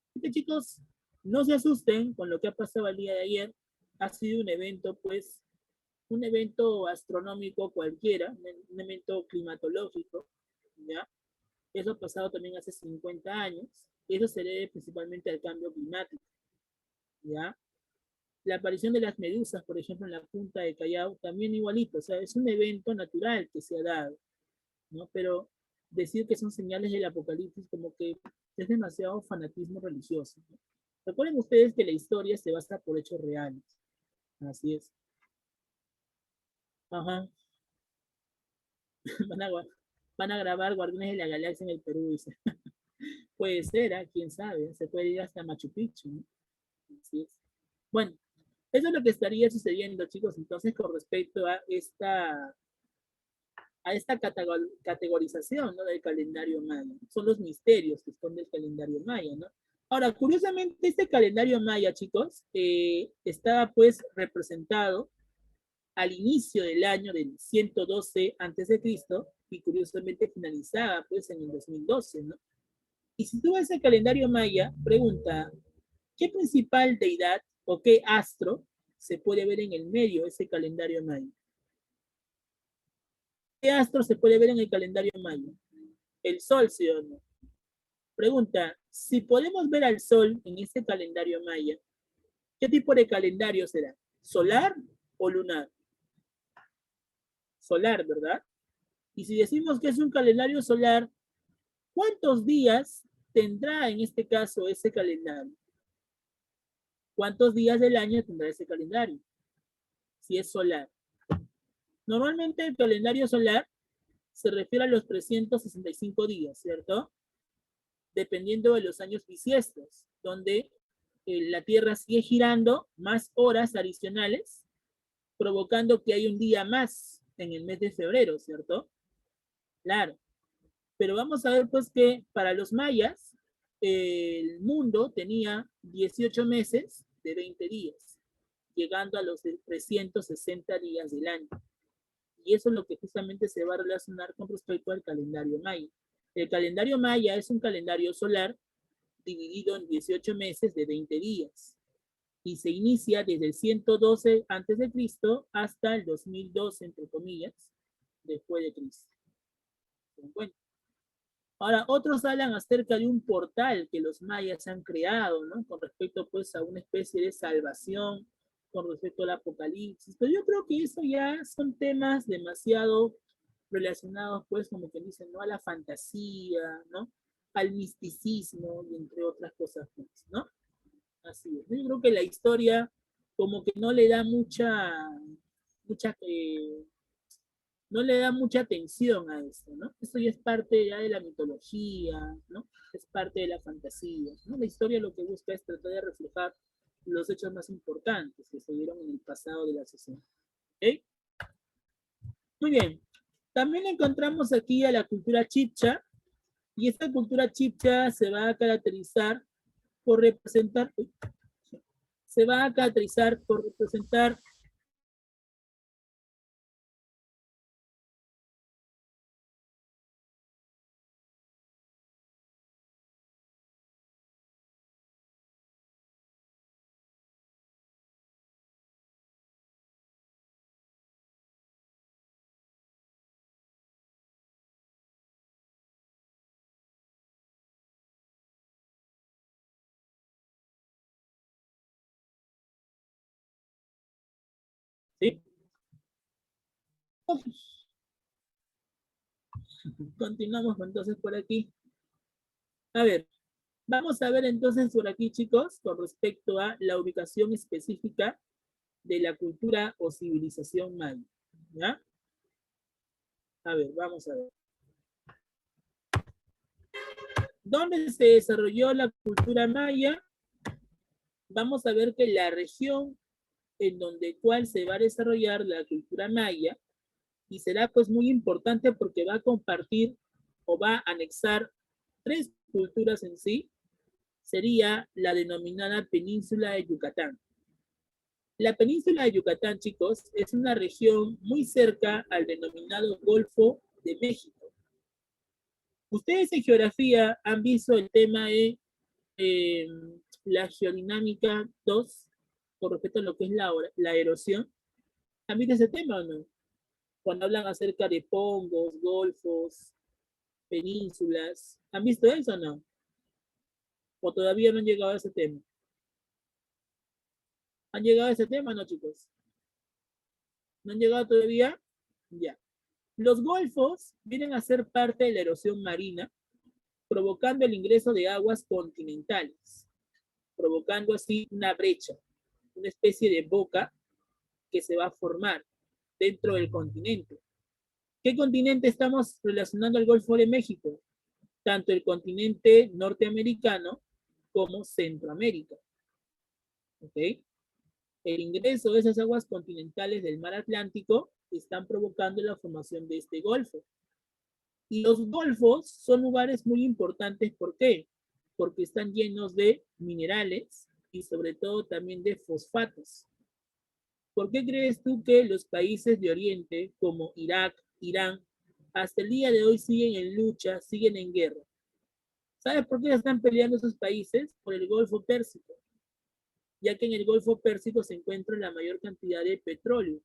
Así que chicos, no se asusten con lo que ha pasado el día de ayer. Ha sido un evento, pues, un evento astronómico cualquiera, un evento climatológico, ¿ya? Eso ha pasado también hace 50 años. Eso se debe principalmente al cambio climático, ¿ya? La aparición de las medusas, por ejemplo, en la punta de Callao, también igualito, o sea, es un evento natural que se ha dado, ¿no? Pero decir que son señales del apocalipsis como que es demasiado fanatismo religioso, ¿no? Recuerden ustedes que la historia se basa por hechos reales, así es. Ajá, van a, van a grabar Guardianes de la Galaxia en el Perú, dice. Puede ser, ¿eh? Quién sabe, se puede ir hasta Machu Picchu, ¿no? Así es. Bueno, eso es lo que estaría sucediendo, chicos, entonces con respecto a esta categorización, ¿no? Del calendario maya. Son los misterios que esconde el calendario maya, ¿no? Ahora, curiosamente, este calendario maya, chicos, está pues representado al inicio del año del 112 antes de Cristo y curiosamente finalizaba pues en el 2012, ¿no? Y si tú ves el calendario maya, pregunta, ¿qué principal deidad o qué astro se puede ver en el medio de ese calendario maya? ¿Qué astro se puede ver en el calendario maya? El sol, ¿sí o no? Pregunta, si podemos ver al sol en este calendario maya, ¿qué tipo de calendario será? ¿Solar o lunar? Solar, ¿verdad? Y si decimos que es un calendario solar, ¿cuántos días tendrá en este caso ese calendario? ¿Cuántos días del año tendrá ese calendario? Si es solar. Normalmente el calendario solar se refiere a los 365 días, ¿cierto? Dependiendo de los años bisiestos, donde la Tierra sigue girando más horas adicionales, provocando que hay un día más en el mes de febrero, ¿cierto? Claro. Pero vamos a ver pues que para los mayas el mundo tenía 18 meses de 20 días. llegando a los 360 días del año. Y eso es lo que justamente se va a relacionar con respecto al calendario maya. El calendario maya es un calendario solar dividido en 18 meses de 20 días y se inicia desde el 112 antes de Cristo hasta el 2012, entre comillas, después de Cristo. Bueno. Ahora, otros hablan acerca de un portal que los mayas han creado, ¿no? Con respecto, pues, a una especie de salvación, con respecto al apocalipsis. Pero yo creo que eso ya son temas demasiado relacionados, pues, como que dicen, ¿no? A la fantasía, ¿no? Al misticismo, y entre otras cosas más, ¿no? Así es. Yo creo que la historia como que no le da no le da mucha atención a esto, ¿no? Esto ya es parte ya de la mitología, ¿no? Es parte de la fantasía, ¿no? La historia lo que busca es tratar de reflejar los hechos más importantes que se dieron en el pasado de la sociedad. ¿Ok? Muy bien. También encontramos aquí a la cultura chibcha, y esta cultura chibcha se va a caracterizar por representar ¿sí? Continuamos entonces por aquí. A ver, vamos a ver entonces por aquí, chicos, con respecto a la ubicación específica de la cultura o civilización maya. ¿Ya? A ver, vamos a ver. ¿Dónde se desarrolló la cultura maya? Vamos a ver que la región en donde cual se va a desarrollar la cultura maya, y será pues muy importante porque va a compartir o va a anexar tres culturas en sí, sería la denominada península de Yucatán. La península de Yucatán, chicos, es una región muy cerca al denominado Golfo de México. Ustedes en geografía han visto el tema de eh, la geodinámica 2 con respecto a lo que es la erosión. ¿Han visto ese tema o no? Cuando hablan acerca de pongos, golfos, penínsulas. ¿Han visto eso o no? ¿O todavía no han llegado a ese tema? ¿Han llegado a ese tema, no, chicos? ¿No han llegado todavía? Ya. Los golfos vienen a ser parte de la erosión marina, provocando el ingreso de aguas continentales, provocando así una brecha, una especie de boca que se va a formar dentro del continente. ¿Qué continente estamos relacionando al Golfo de México? Tanto el continente norteamericano como Centroamérica. ¿Ok? El ingreso de esas aguas continentales del mar Atlántico están provocando la formación de este golfo. Y los golfos son lugares muy importantes, ¿por qué? Porque están llenos de minerales y sobre todo también de fosfatos. ¿Por qué crees tú que los países de Oriente, como Irak, Irán, hasta el día de hoy siguen en lucha, siguen en guerra? ¿Sabes por qué están peleando esos países? Por el Golfo Pérsico, ya que en el Golfo Pérsico se encuentra la mayor cantidad de petróleo,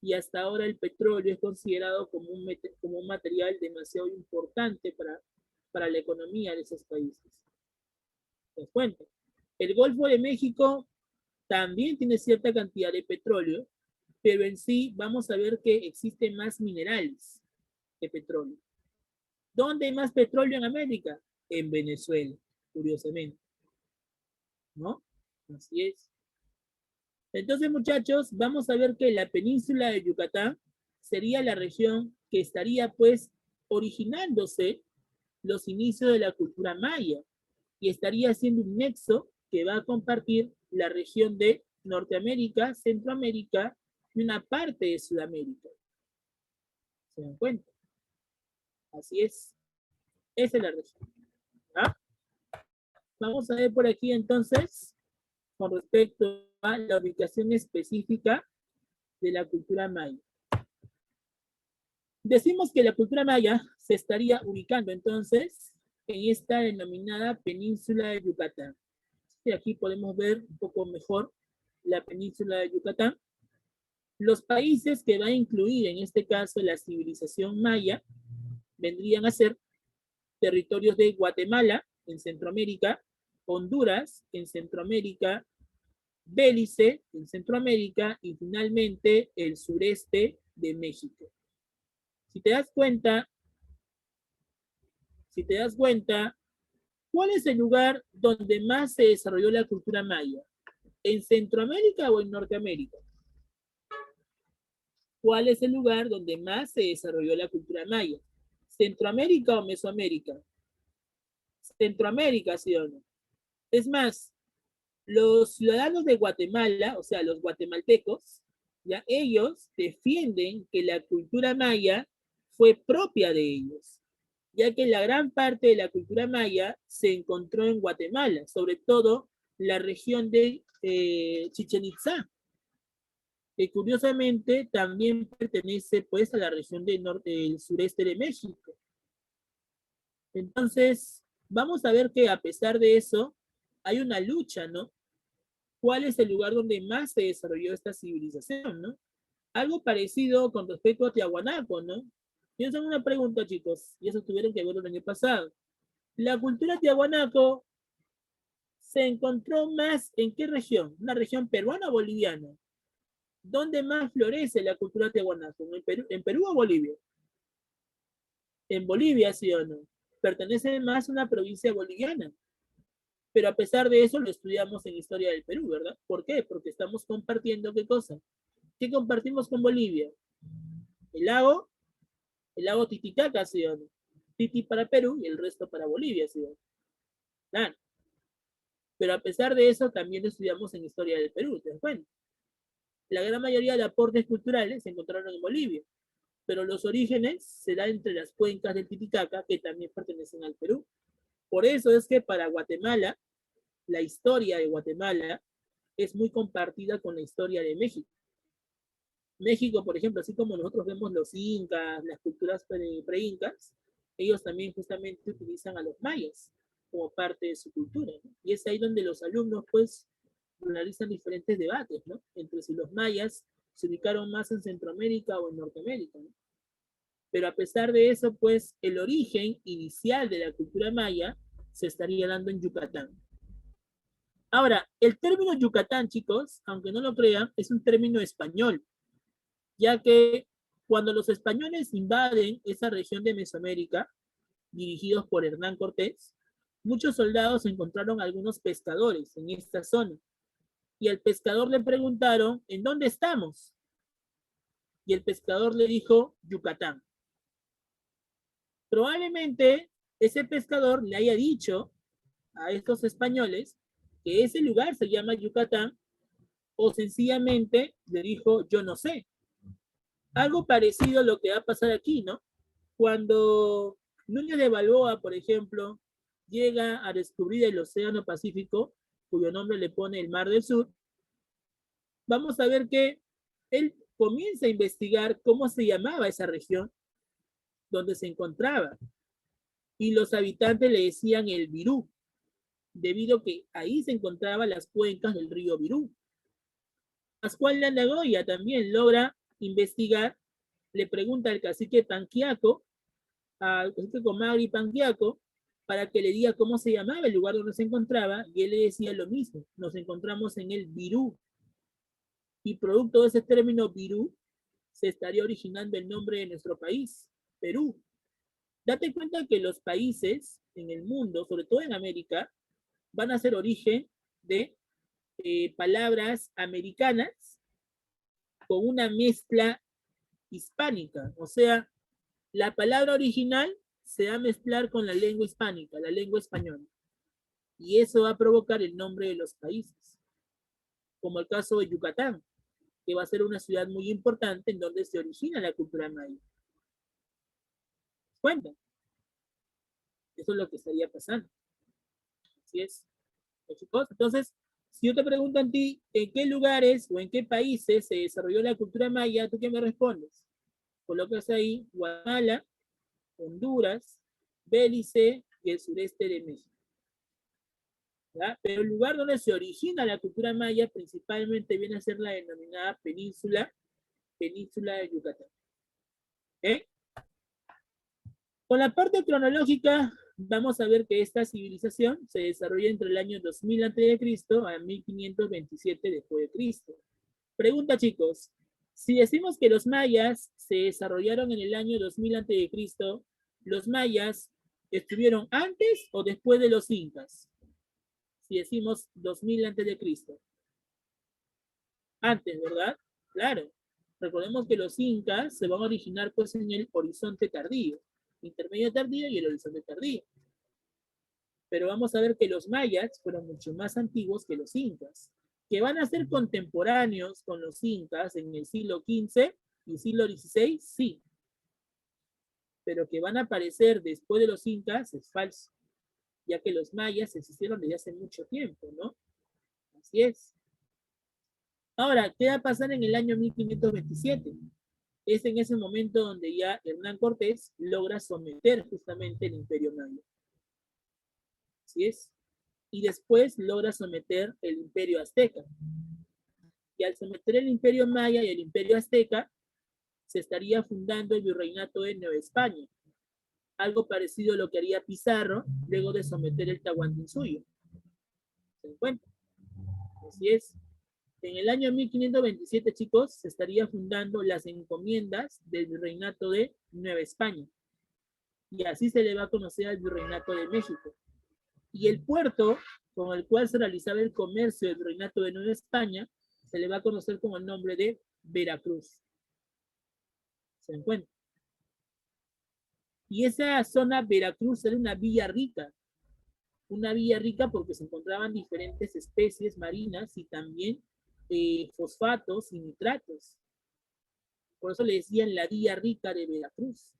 y hasta ahora el petróleo es considerado como un material demasiado importante para la economía de esos países. Les cuento, el Golfo de México también tiene cierta cantidad de petróleo, pero en sí vamos a ver que existen más minerales que petróleo. ¿Dónde hay más petróleo en América? En Venezuela, curiosamente. ¿No? Así es. Entonces, muchachos, vamos a ver que la península de Yucatán sería la región que estaría, pues, originándose los inicios de la cultura maya, y estaría siendo un nexo que va a compartir la región de Norteamérica, Centroamérica y una parte de Sudamérica. ¿Se dan cuenta? Así es. Esa es la región. ¿Ah? Vamos a ver por aquí entonces con respecto a la ubicación específica de la cultura maya. Decimos que la cultura maya se estaría ubicando entonces en esta denominada península de Yucatán. Y aquí podemos ver un poco mejor la península de Yucatán. Los países que va a incluir en este caso la civilización maya vendrían a ser territorios de Guatemala en Centroamérica, Honduras en Centroamérica, Belice en Centroamérica y finalmente el sureste de México. Si te das cuenta, ¿cuál es el lugar donde más se desarrolló la cultura maya? ¿En Centroamérica o en Norteamérica? ¿Cuál es el lugar donde más se desarrolló la cultura maya? ¿Centroamérica o Mesoamérica? Centroamérica, ¿sí o no? Es más, los ciudadanos de Guatemala, o sea, los guatemaltecos, ya ellos defienden que la cultura maya fue propia de ellos, ya que la gran parte de la cultura maya se encontró en Guatemala, sobre todo la región de Chichen Itzá, que curiosamente también pertenece pues a la región del sureste de México. Entonces, vamos a ver que a pesar de eso, hay una lucha, ¿no? ¿Cuál es el lugar donde más se desarrolló esta civilización, ¿no? Algo parecido con respecto a Tiahuanaco, ¿no? Piensen una pregunta, chicos, y eso tuvieron que ver el año pasado. La cultura Tiahuanaco se encontró más en qué región? ¿Una región peruana o boliviana? ¿Dónde más florece la cultura Tiahuanaco? ¿En Perú o Bolivia? En Bolivia, sí o no. Pertenece más a una provincia boliviana. Pero a pesar de eso lo estudiamos en Historia del Perú, ¿verdad? ¿Por qué? Porque estamos compartiendo ¿qué cosa? ¿Qué compartimos con Bolivia? El lago Titicaca, ¿sí o no? Titi para Perú y el resto para Bolivia, ¿sí o no? Claro. Pero a pesar de eso también lo estudiamos en Historia del Perú, ¿te das cuenta? La gran mayoría de aportes culturales se encontraron en Bolivia, pero los orígenes se dan entre las cuencas del Titicaca que también pertenecen al Perú. Por eso es que para Guatemala, la historia de Guatemala es muy compartida con la historia de México. México, por ejemplo, así como nosotros vemos los incas, las culturas pre-incas, ellos también justamente utilizan a los mayas como parte de su cultura, ¿no? Y es ahí donde los alumnos, pues, realizan diferentes debates, ¿no? Entre si los mayas se ubicaron más en Centroamérica o en Norteamérica, ¿no? Pero a pesar de eso, pues, el origen inicial de la cultura maya se estaría dando en Yucatán. Ahora, el término Yucatán, chicos, aunque no lo crean, es un término español, ya que cuando los españoles invaden esa región de Mesoamérica, dirigidos por Hernán Cortés, muchos soldados encontraron algunos pescadores en esta zona. Y al pescador le preguntaron, ¿en dónde estamos? Y el pescador le dijo, Yucatán. Probablemente ese pescador le haya dicho a estos españoles que ese lugar se llama Yucatán, o sencillamente le dijo, yo no sé. Algo parecido a lo que va a pasar aquí, ¿no? Cuando Núñez de Balboa, por ejemplo, llega a descubrir el Océano Pacífico, cuyo nombre le pone el Mar del Sur, vamos a ver que él comienza a investigar cómo se llamaba esa región donde se encontraba. Y los habitantes le decían el Virú, debido a que ahí se encontraban las cuencas del río Virú. Pascual de Andagoya también logra investigar, le pregunta al cacique Panquiaco, al cacique Comagri Panquiaco, para que le diga cómo se llamaba el lugar donde se encontraba, y él le decía lo mismo, nos encontramos en el Virú. Y producto de ese término Virú, se estaría originando el nombre de nuestro país, Perú. Date cuenta que los países en el mundo, sobre todo en América, van a ser origen de palabras americanas con una mezcla hispánica. O sea, la palabra original se va a mezclar con la lengua hispánica, la lengua española. Y eso va a provocar el nombre de los países. Como el caso de Yucatán, que va a ser una ciudad muy importante en donde se origina la cultura maya. Cuenta. Eso es lo que estaría pasando. Así es. Chicos, entonces, Si yo te pregunto a ti, ¿en qué lugares o en qué países se desarrolló la cultura maya? ¿Tú qué me respondes? Colocas ahí Guatemala, Honduras, Belice y el sureste de México. ¿Ya? Pero el lugar donde se origina la cultura maya principalmente viene a ser la denominada península de Yucatán. ¿Okay? Con la parte cronológica, vamos a ver que esta civilización se desarrolla entre el año 2000 a.C. a 1527 después de Cristo. Pregunta, chicos, si decimos que los mayas se desarrollaron en el año 2000 a.C., ¿los mayas estuvieron antes o después de los incas? Si decimos 2000 a.C. Antes, ¿verdad? Claro. Recordemos que los incas se van a originar pues en el horizonte tardío, intermedio tardío y el horizonte tardío. Pero vamos a ver que los mayas fueron mucho más antiguos que los incas, que van a ser contemporáneos con los incas en el siglo XV y siglo XVI, sí. Pero que van a aparecer después de los incas es falso, ya que los mayas existieron desde hace mucho tiempo, ¿no? Así es. Ahora, ¿qué va a pasar en el año 1527? Es en ese momento donde ya Hernán Cortés logra someter justamente el imperio maya. Así es. Y después logra someter el imperio azteca. Y al someter el imperio maya y el imperio azteca, se estaría fundando el virreinato de Nueva España. Algo parecido a lo que haría Pizarro luego de someter el Tahuantinsuyo. ¿Se encuentra? Así es. En el año 1527, chicos, se estaría fundando las encomiendas del virreinato de Nueva España. Y así se le va a conocer al virreinato de México. Y el puerto con el cual se realizaba el comercio del virreinato de Nueva España se le va a conocer con el nombre de Veracruz. ¿Se encuentra? Y esa zona Veracruz era una villa rica porque se encontraban diferentes especies marinas y también fosfatos y nitratos. Por eso le decían la villa rica de Veracruz.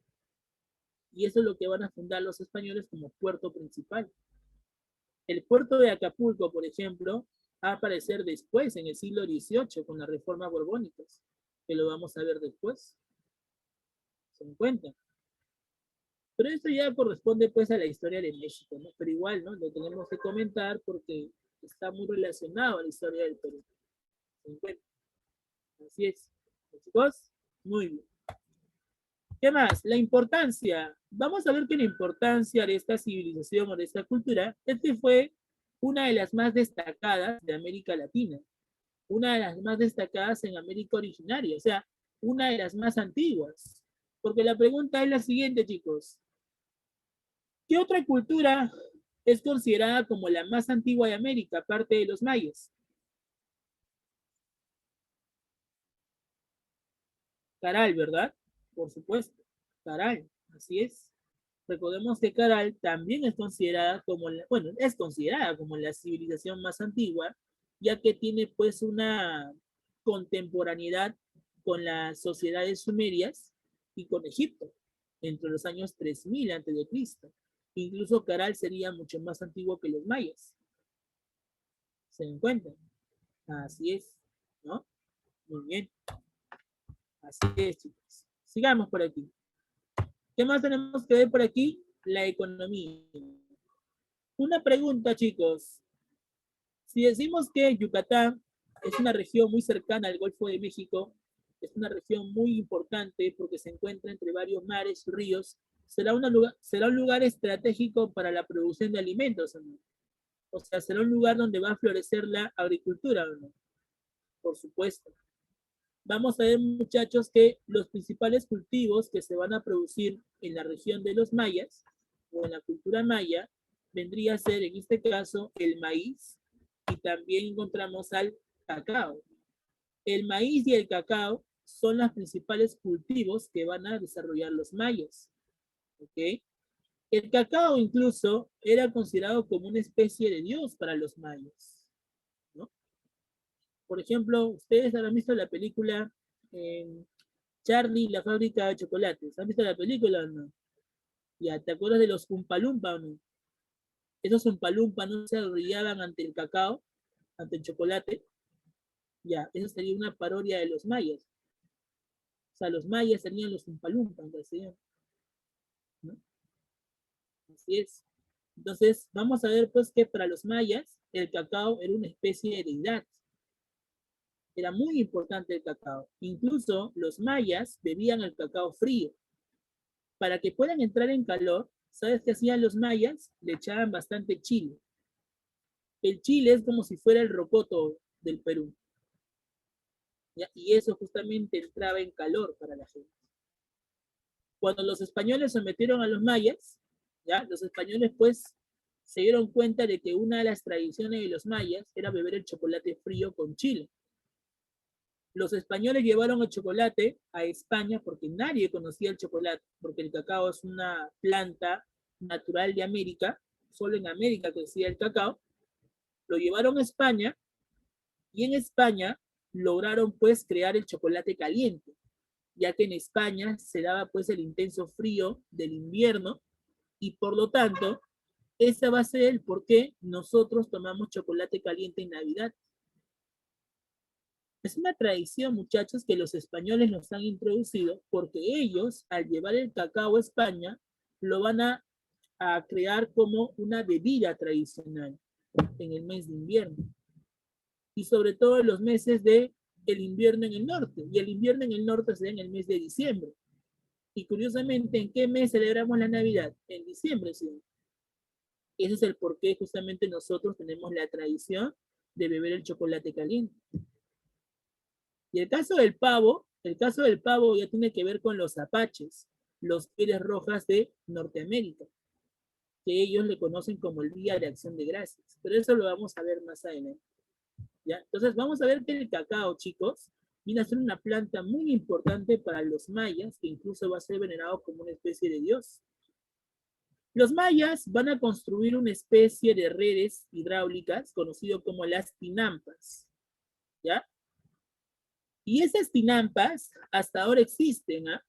Y eso es lo que van a fundar los españoles como puerto principal. El puerto de Acapulco, por ejemplo, va a aparecer después, en el siglo XVIII, con las reformas borbónicas, que lo vamos a ver después. ¿Se encuentran? Pero esto ya corresponde pues a la historia de México, ¿no? Pero igual, ¿no? Lo tenemos que comentar porque está muy relacionado a la historia del Perú. ¿Se encuentran? Así es. Chicos, muy bien. ¿Qué más? La importancia. Vamos a ver que la importancia de esta civilización o de esta cultura es que fue una de las más destacadas de América Latina, una de las más destacadas en América originaria, o sea, una de las más antiguas. Porque la pregunta es la siguiente, chicos. ¿Qué otra cultura es considerada como la más antigua de América, aparte de los mayas? Caral, ¿verdad? Por supuesto, Caral, así es. Recordemos que Caral también es considerada como, bueno, es considerada como la civilización más antigua, ya que tiene pues una contemporaneidad con las sociedades sumerias y con Egipto, entre los años 3000 a.C. Incluso Caral sería mucho más antiguo que los mayas. ¿Se encuentran? Así es, ¿no? Muy bien. Así es, chicos. Sigamos por aquí. ¿Qué más tenemos que ver por aquí? La economía. Una pregunta, chicos. Si decimos que Yucatán es una región muy cercana al Golfo de México, es una región muy importante porque se encuentra entre varios mares y ríos, será un lugar estratégico para la producción de alimentos, ¿no? O sea, será un lugar donde va a florecer la agricultura, ¿no? Por supuesto. Vamos a ver, muchachos, que los principales cultivos que se van a producir en la región de los mayas o en la cultura maya vendría a ser, en este caso, el maíz y también encontramos al cacao. El maíz y el cacao son los principales cultivos que van a desarrollar los mayas. ¿Ok? El cacao incluso era considerado como una especie de dios para los mayas, ¿no? Por ejemplo, ustedes habrán visto la película Charlie, la fábrica de chocolates. ¿Han visto la película o no? Ya, ¿te acuerdas de los Umpalumpa o no? Esos Umpalumpa no se arrodillaban ante el cacao, ante el chocolate, ya, eso sería una parodia de los mayas. O sea, los mayas serían los Umpalumpas, ¿no? Así es. Entonces, vamos a ver pues que para los mayas el cacao era una especie de deidad. Era muy importante el cacao. Incluso los mayas bebían el cacao frío. Para que puedan entrar en calor, ¿sabes qué hacían los mayas? Le echaban bastante chile. El chile es como si fuera el rocoto del Perú. ¿Ya? Y eso justamente entraba en calor para la gente. Cuando los españoles sometieron a los mayas, ¿ya? Los españoles pues se dieron cuenta de que una de las tradiciones de los mayas era beber el chocolate frío con chile. Los españoles llevaron el chocolate a España porque nadie conocía el chocolate, porque el cacao es una planta natural de América, solo en América crecía el cacao. Lo llevaron a España y en España lograron pues crear el chocolate caliente, ya que en España se daba pues el intenso frío del invierno y por lo tanto esa va a ser el por qué nosotros tomamos chocolate caliente en Navidad. Es una tradición, muchachos, que los españoles nos han introducido porque ellos, al llevar el cacao a España, lo van a crear como una bebida tradicional en el mes de invierno. Y sobre todo en los meses de el invierno en el norte. Y el invierno en el norte se da en el mes de diciembre. Y curiosamente, ¿en qué mes celebramos la Navidad? En diciembre, sí. Ese es el por qué justamente nosotros tenemos la tradición de beber el chocolate caliente. Y el caso del pavo ya tiene que ver con los apaches, los pieles rojas de Norteamérica, que ellos le conocen como el Día de Acción de Gracias. Pero eso lo vamos a ver más adelante. ¿Ya? Entonces vamos a ver que el cacao, chicos, viene a ser una planta muy importante para los mayas, que incluso va a ser venerado como una especie de dios. Los mayas van a construir una especie de redes hidráulicas conocido como las tinampas. ¿Ya? Y esas tinampas hasta ahora existen. ¿Ah?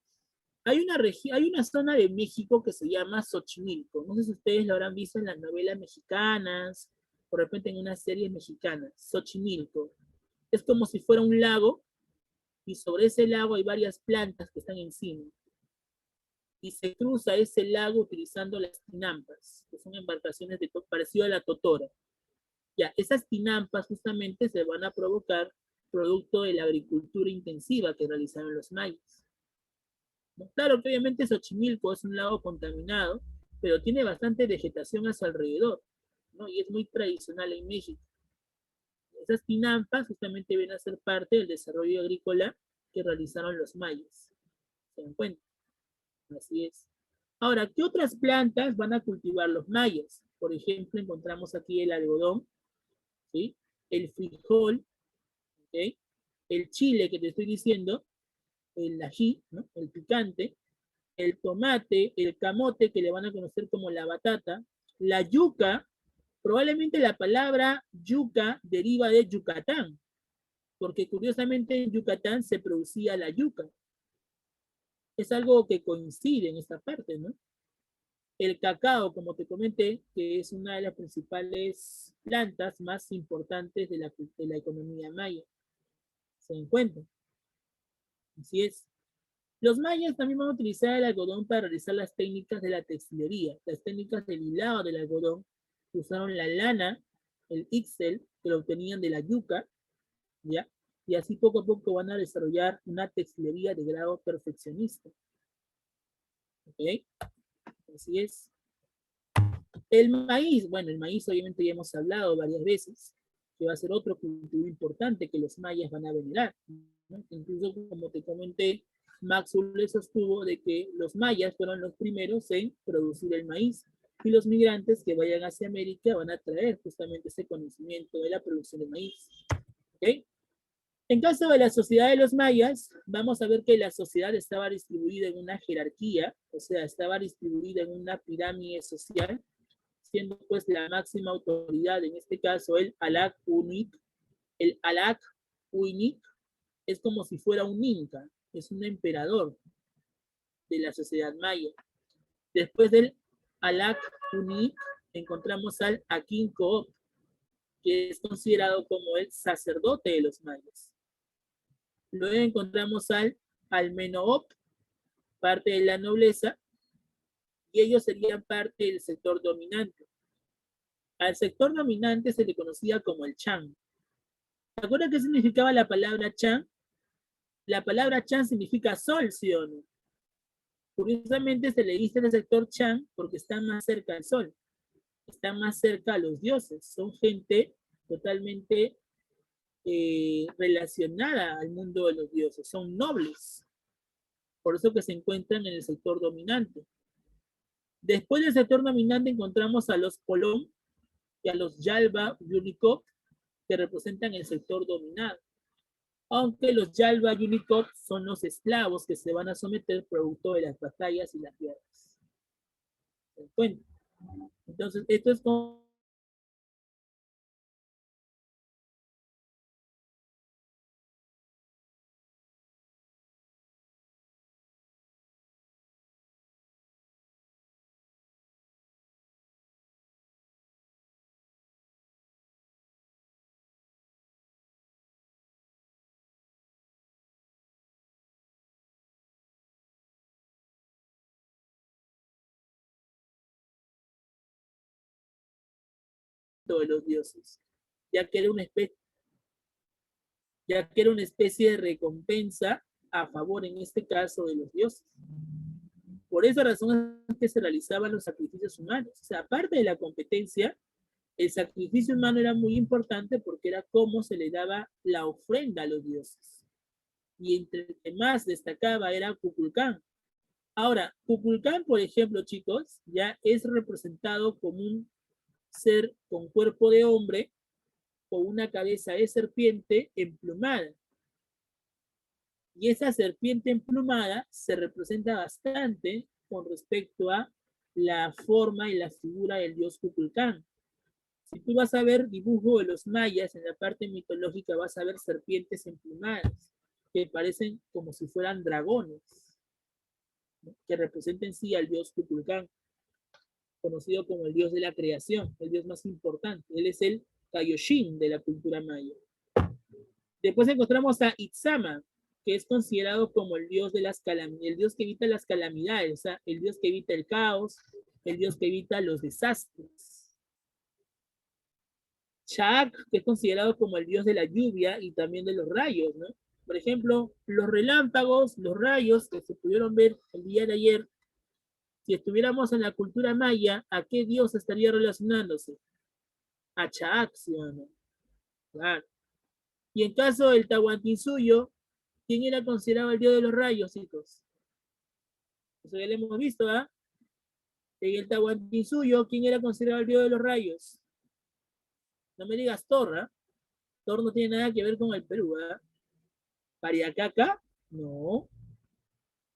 Hay una zona de México que se llama Xochimilco. No sé si ustedes lo habrán visto en las novelas mexicanas, o de repente en unas series mexicanas. Xochimilco. Es como si fuera un lago y sobre ese lago hay varias plantas que están encima. Y se cruza ese lago utilizando las tinampas, que son embarcaciones parecido a la totora. Ya, esas tinampas justamente se van a provocar producto de la agricultura intensiva que realizaron los mayas. ¿No? Claro que obviamente Xochimilco es un lago contaminado, pero tiene bastante vegetación a su alrededor, ¿no? Y es muy tradicional en México. Esas tinampas justamente vienen a ser parte del desarrollo agrícola que realizaron los mayas. ¿Se dan cuenta? Así es. Ahora, ¿qué otras plantas van a cultivar los mayas? Por ejemplo, encontramos aquí el algodón, ¿sí? El frijol, ¿okay? El chile que te estoy diciendo, el ají, ¿no? El picante, el tomate, el camote, que le van a conocer como la batata, la yuca, probablemente la palabra yuca deriva de Yucatán, porque curiosamente en Yucatán se producía la yuca. Es algo que coincide en esta parte, ¿no? El cacao, como te comenté, que es una de las principales plantas más importantes de la economía maya. ¿Se dan cuenta? Así es. Los mayas también van a utilizar el algodón para realizar las técnicas de la textilería, las técnicas del hilado del algodón. Usaron la lana, el ixel, que lo obtenían de la yuca, ¿ya? Y así poco a poco van a desarrollar una textilería de grado perfeccionista. ¿Ok? Así es. El maíz, bueno, el maíz obviamente ya hemos hablado varias veces, que va a ser otro cultivo importante que los mayas van a venerar, ¿no? Incluso como te comenté, Maxwell sostuvo de que los mayas fueron los primeros en producir el maíz y los migrantes que vayan hacia América van a traer justamente ese conocimiento de la producción de maíz. ¿Okay? En caso de la sociedad de los mayas, vamos a ver que la sociedad estaba distribuida en una jerarquía, o sea, estaba distribuida en una pirámide social, siendo pues la máxima autoridad, en este caso el Alac Unik. El Alac Unik es como si fuera un inca, es un emperador de la sociedad maya. Después del Alac Unik encontramos al Akin Coop, que es considerado como el sacerdote de los mayas. Luego encontramos al Amenhotep, parte de la nobleza, y ellos serían parte del sector dominante. Al sector dominante se le conocía como el Chan. ¿Se acuerdan qué significaba la palabra Chan? La palabra Chan significa sol, ¿sí o no? Curiosamente se le dice al sector Chan porque está más cerca del sol, está más cerca a los dioses, son gente totalmente relacionada al mundo de los dioses, son nobles, por eso que se encuentran en el sector dominante. Después del sector dominante encontramos a los Polón y a los Yalba Yunikov, que representan el sector dominado. Aunque los Yalba Yunikov son los esclavos que se van a someter producto de las batallas y las guerras. ¿Se dan cuenta? Entonces, esto es como de los dioses, ya que era una especie, ya que era una especie de recompensa a favor, en este caso, de los dioses. Por esa razón es que se realizaban los sacrificios humanos. O sea, aparte de la competencia, el sacrificio humano era muy importante porque era como se le daba la ofrenda a los dioses. Y entre el que más destacaba era Kukulcán. Ahora, Kukulcán, por ejemplo, chicos, ya es representado como un ser con cuerpo de hombre, con una cabeza de serpiente emplumada. Y esa serpiente emplumada se representa bastante con respecto a la forma y la figura del dios Kukulcán. Si tú vas a ver dibujo de los mayas, en la parte mitológica vas a ver serpientes emplumadas, que parecen como si fueran dragones, ¿no? Que representan en sí al dios Kukulcán, conocido como el dios de la creación, el dios más importante. Él es el Kaioshin de la cultura maya. Después encontramos a Itzama, que es considerado como el dios de las calamidades, el dios que evita las calamidades, o sea, el dios que evita el caos, el dios que evita los desastres. Chaak, que es considerado como el dios de la lluvia y también de los rayos, ¿no? Por ejemplo, los relámpagos, los rayos que se pudieron ver el día de ayer, si estuviéramos en la cultura maya, ¿a qué dios estaría relacionándose? A Chaak, ¿sí o no? Claro. Y en caso del Tahuantinsuyo, ¿quién era considerado el dios de los rayos, chicos? Eso ya lo hemos visto, ¿ah? En el Tahuantinsuyo, ¿quién era considerado el dios de los rayos? No me digas Thor, ¿ah? Thor no tiene nada que ver con el Perú, ¿ah? Pariacaca, no.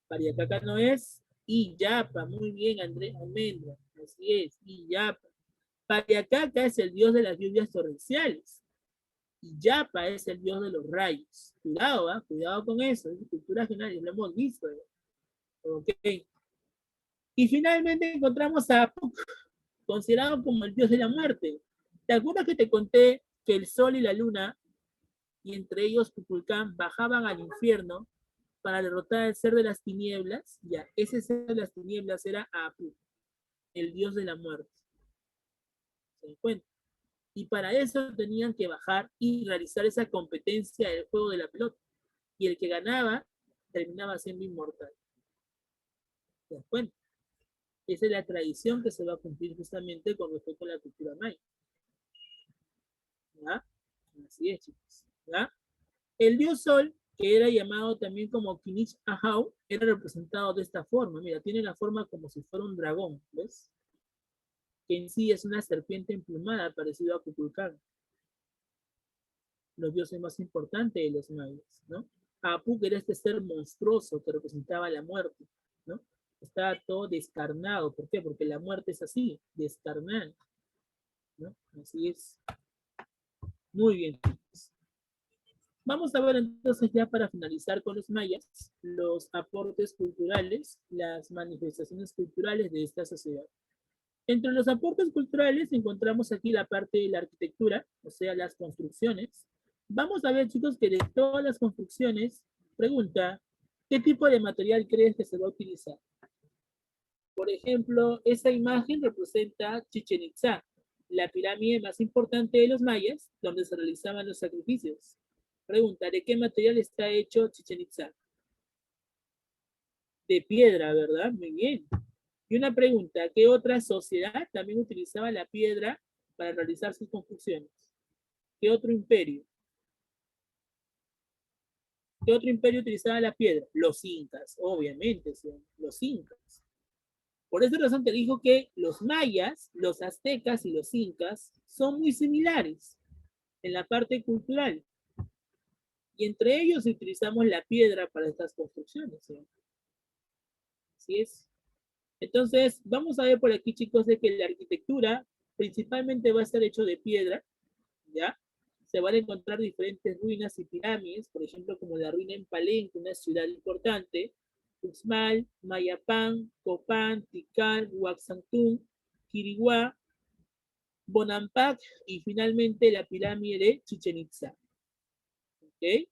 Pariacaca no es. Iyapa, muy bien, Andrés Almendra. Así es, Iyapa. Pariacaca es el dios de las lluvias torrenciales. Iyapa es el dios de los rayos. Cuidado, ¿ah? Cuidado con eso. Es cultura general, lo hemos visto. ¿eh? Ok. Y finalmente encontramos a Puck, considerado como el dios de la muerte. ¿Te acuerdas que te conté que el sol y la luna, y entre ellos Kukulcán, bajaban al infierno para derrotar al ser de las tinieblas? Ya, ese ser de las tinieblas era Apu, el dios de la muerte. ¿Se encuentra? Y para eso tenían que bajar y realizar esa competencia del juego de la pelota. Y el que ganaba terminaba siendo inmortal. ¿Se dan cuenta? Esa es la tradición que se va a cumplir justamente con respecto a la cultura maya. ¿Ya? Así es, chicos. ¿Ya? El dios Sol, que era llamado también como Kinich Ahau, era representado de esta forma. Mira, tiene la forma como si fuera un dragón, ¿ves? Que en sí es una serpiente emplumada, parecido a Kukulcán, los dioses más importantes de los mayas, ¿no? Apu, que era este ser monstruoso que representaba la muerte, ¿no? Estaba todo descarnado. ¿Por qué? Porque la muerte es así, descarnada, ¿no? Así es. Muy bien. Vamos a ver entonces ya para finalizar con los mayas, los aportes culturales, las manifestaciones culturales de esta sociedad. Entre los aportes culturales encontramos aquí la parte de la arquitectura, o sea, las construcciones. Vamos a ver, chicos, que de todas las construcciones, pregunta, ¿qué tipo de material crees que se va a utilizar? Por ejemplo, esta imagen representa Chichen Itza, la pirámide más importante de los mayas, donde se realizaban los sacrificios. Pregunta, ¿de qué material está hecho Chichen Itza? De piedra, ¿verdad? Muy bien. Y una pregunta, ¿qué otra sociedad también utilizaba la piedra para realizar sus construcciones? ¿Qué otro imperio? ¿Qué otro imperio utilizaba la piedra? Los incas, obviamente, son los incas. Por esa razón te dijo que los mayas, los aztecas y los incas son muy similares en la parte cultural. Y entre ellos utilizamos la piedra para estas construcciones. ¿Sí? Así es. Entonces, vamos a ver por aquí, chicos, de que la arquitectura principalmente va a estar hecho de piedra, ¿ya? Se van a encontrar diferentes ruinas y pirámides, por ejemplo, como la ruina en Palenque, una ciudad importante, Uxmal, Mayapán, Copán, Tikal, Huaxantún, Quiriguá, Bonampak y finalmente la pirámide de Chichen Itza. ¿Ok?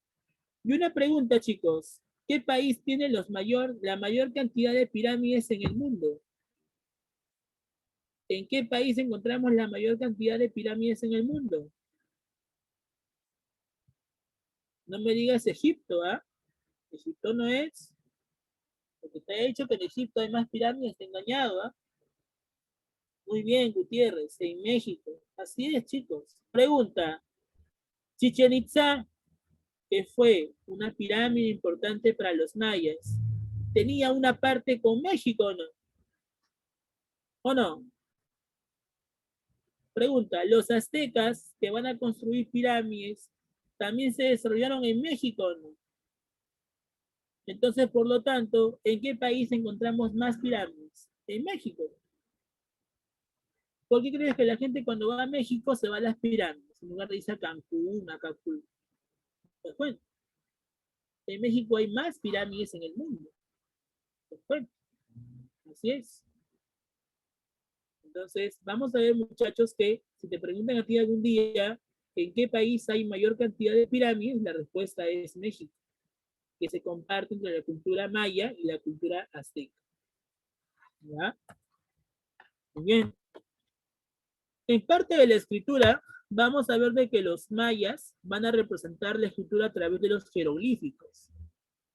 Y una pregunta, chicos. ¿Qué país tiene la mayor cantidad de pirámides en el mundo? ¿En qué país encontramos la mayor cantidad de pirámides en el mundo? No me digas Egipto, ¿ah? Egipto no es. Porque te he dicho que en Egipto hay más pirámides, te he engañado, ¿ah? Muy bien, Gutiérrez, en México. Así es, chicos. Pregunta, Chichen Itza, que fue una pirámide importante para los mayas, ¿tenía una parte con México o no? ¿O no? Pregunta, ¿los aztecas que van a construir pirámides también se desarrollaron en México o no? Entonces, por lo tanto, ¿en qué país encontramos más pirámides? En México. ¿Por qué crees que la gente cuando va a México se va a las pirámides? En lugar de irse a Cancún, a Acapulco. Pues bueno, en México hay más pirámides en el mundo. Pues bueno, así es. Entonces, vamos a ver, muchachos, que si te preguntan a ti algún día en qué país hay mayor cantidad de pirámides, la respuesta es México, que se comparte entre la cultura maya y la cultura azteca. ¿Ya? Muy bien. En parte de la escritura, vamos a ver de que los mayas van a representar la escritura a través de los jeroglíficos.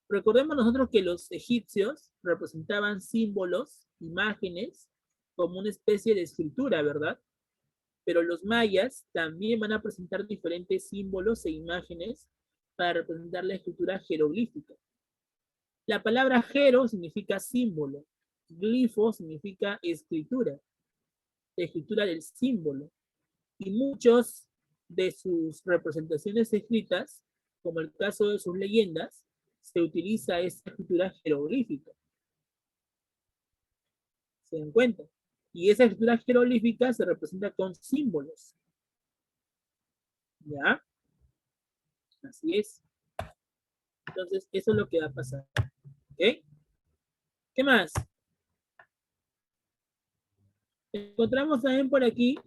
Recordemos nosotros que los egipcios representaban símbolos, imágenes, como una especie de escritura, ¿verdad? Pero los mayas también van a presentar diferentes símbolos e imágenes para representar la escritura jeroglífica. La palabra jero significa símbolo, glifo significa escritura, la escritura del símbolo. Y muchos de sus representaciones escritas, como el caso de sus leyendas, se utiliza esta escritura jeroglífica. ¿Se dan cuenta? Y esa escritura jeroglífica se representa con símbolos. ¿Ya? Así es. Entonces, eso es lo que va a pasar. ¿Ok? ¿Qué más? Encontramos también por aquí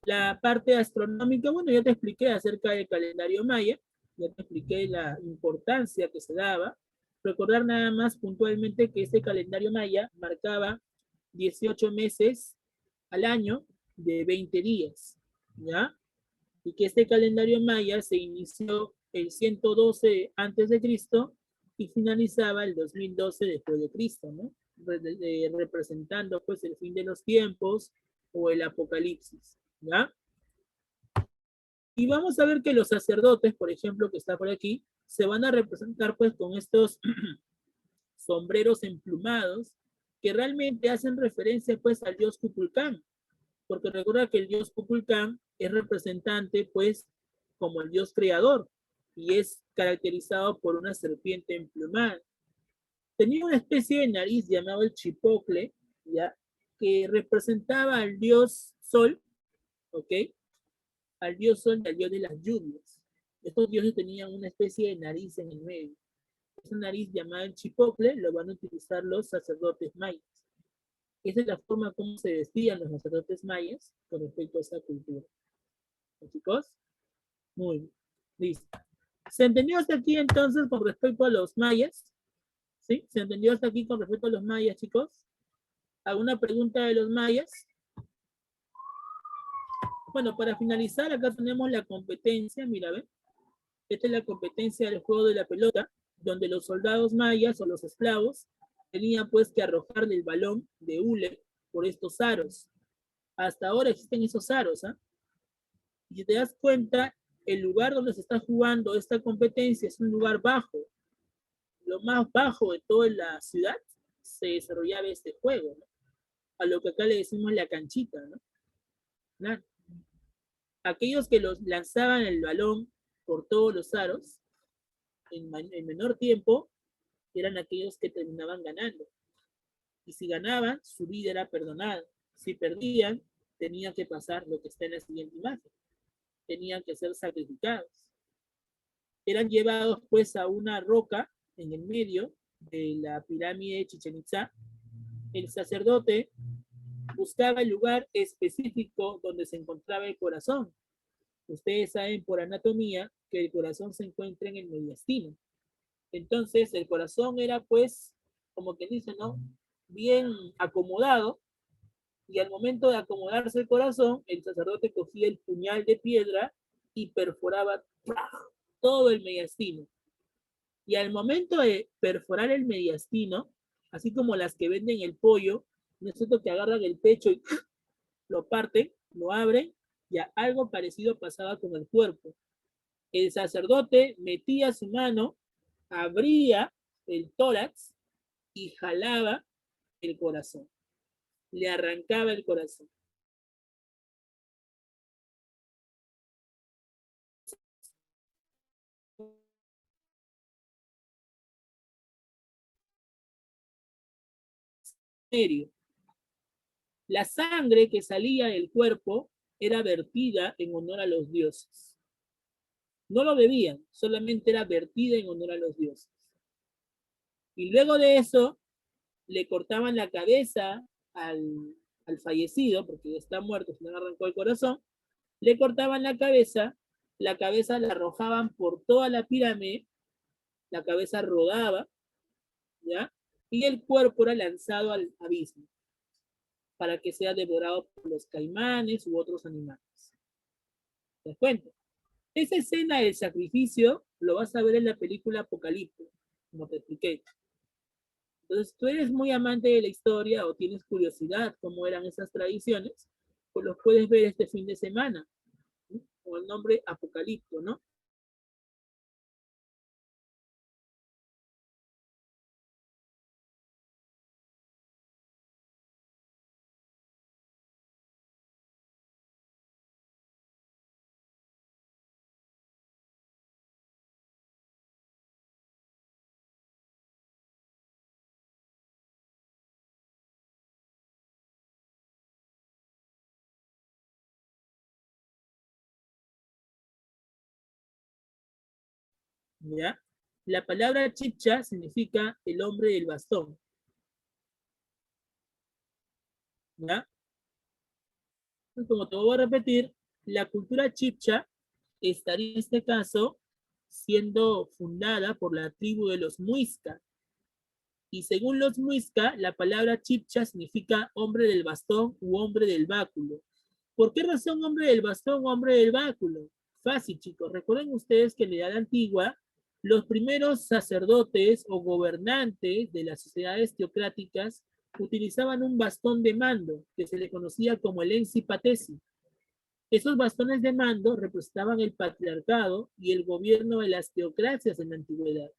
la parte astronómica. Bueno, ya te expliqué acerca del calendario maya, ya te expliqué la importancia que se daba. Recordar nada más puntualmente que este calendario maya marcaba 18 meses al año de 20 días, ¿ya? Y que este calendario maya se inició el 112 antes de Cristo y finalizaba el 2012 después de Cristo, ¿no? Representando pues el fin de los tiempos o el apocalipsis, ¿ya? Y vamos a ver que los sacerdotes, por ejemplo, que está por aquí, se van a representar pues con estos sombreros emplumados que realmente hacen referencia pues al dios Kukulcán, porque recuerda que el dios Kukulcán es representante pues como el dios creador y es caracterizado por una serpiente emplumada. Tenía una especie de nariz llamado el chipocle, ¿ya? Que representaba al dios sol, ¿ok? Al dios sol y al dios de las lluvias. Estos dioses tenían una especie de nariz en el medio. Esa nariz llamada el chipocle lo van a utilizar los sacerdotes mayas. Esa es la forma como se vestían los sacerdotes mayas con respecto a esa cultura. ¿Sí, chicos? Muy bien. Listo. ¿Se entendió hasta aquí entonces con respecto a los mayas? ¿Sí? ¿Se entendió hasta aquí con respecto a los mayas, chicos? ¿Alguna pregunta de los mayas? Bueno, para finalizar, acá tenemos la competencia, mira, ¿ven? Esta es la competencia del juego de la pelota, donde los soldados mayas o los esclavos tenían pues que arrojarle el balón de hule por estos aros. Hasta ahora existen esos aros, ¿ah? Y si te das cuenta, el lugar donde se está jugando esta competencia es un lugar bajo. Lo más bajo de toda la ciudad se desarrollaba este juego, ¿no? A lo que acá le decimos la canchita, ¿no? Claro. Aquellos que los lanzaban el balón por todos los aros en menor tiempo eran aquellos que terminaban ganando. Y si ganaban, su vida era perdonada. Si perdían, tenían que pasar lo que está en la siguiente imagen. Tenían que ser sacrificados. Eran llevados pues a una roca en el medio de la pirámide de Chichén Itzá. El sacerdote buscaba el lugar específico donde se encontraba el corazón. Ustedes saben por anatomía que el corazón se encuentra en el mediastino. Entonces el corazón era pues, como que dice, ¿no? Bien acomodado, y al momento de acomodarse el corazón, el sacerdote cogía el puñal de piedra y perforaba todo el mediastino. Y al momento de perforar el mediastino, así como las que venden el pollo, no es cierto que agarran el pecho y lo parten, lo abren, ya algo parecido pasaba con el cuerpo. El sacerdote metía su mano, abría el tórax y jalaba el corazón. Le arrancaba el corazón. Serio. La sangre que salía del cuerpo era vertida en honor a los dioses. No lo bebían, solamente era vertida en honor a los dioses. Y luego de eso, le cortaban la cabeza al fallecido, porque ya está muerto, se le arrancó el corazón, le cortaban la cabeza la arrojaban por toda la pirámide, la cabeza rodaba, ¿ya? Y el cuerpo era lanzado al abismo para que sea devorado por los caimanes u otros animales. ¿Te das cuenta? Esa escena del sacrificio lo vas a ver en la película Apocalipto, como te expliqué. Entonces, tú eres muy amante de la historia o tienes curiosidad cómo eran esas tradiciones, pues los puedes ver este fin de semana, ¿no? Con el nombre Apocalipto, ¿no? ¿Ya? La palabra chipcha significa el hombre del bastón, ¿ya? Como te voy a repetir, la cultura chipcha estaría en este caso siendo fundada por la tribu de los Muisca. Y según los Muisca, la palabra chipcha significa hombre del bastón u hombre del báculo. ¿Por qué razón hombre del bastón o hombre del báculo? Fácil, chicos. Recuerden ustedes que en la edad antigua, los primeros sacerdotes o gobernantes de las sociedades teocráticas utilizaban un bastón de mando que se le conocía como el encipatesi. Esos bastones de mando representaban el patriarcado y el gobierno de las teocracias en la antigüedad.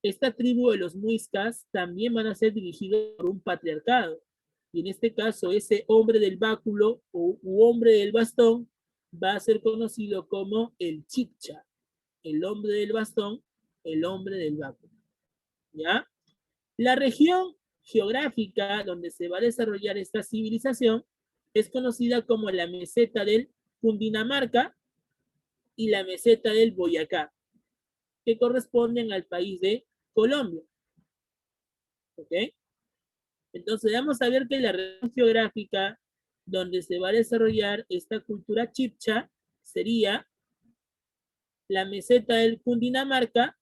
Esta tribu de los muiscas también van a ser dirigidos por un patriarcado. Y en este caso, ese hombre del báculo u hombre del bastón va a ser conocido como el chipcha, el hombre del bastón, el hombre del báculo. ¿Ya? La región geográfica donde se va a desarrollar esta civilización es conocida como la meseta del Cundinamarca y la meseta del Boyacá, que corresponden al país de Colombia. ¿Ok? Entonces vamos a ver que la región geográfica donde se va a desarrollar esta cultura chipcha sería la meseta del Cundinamarca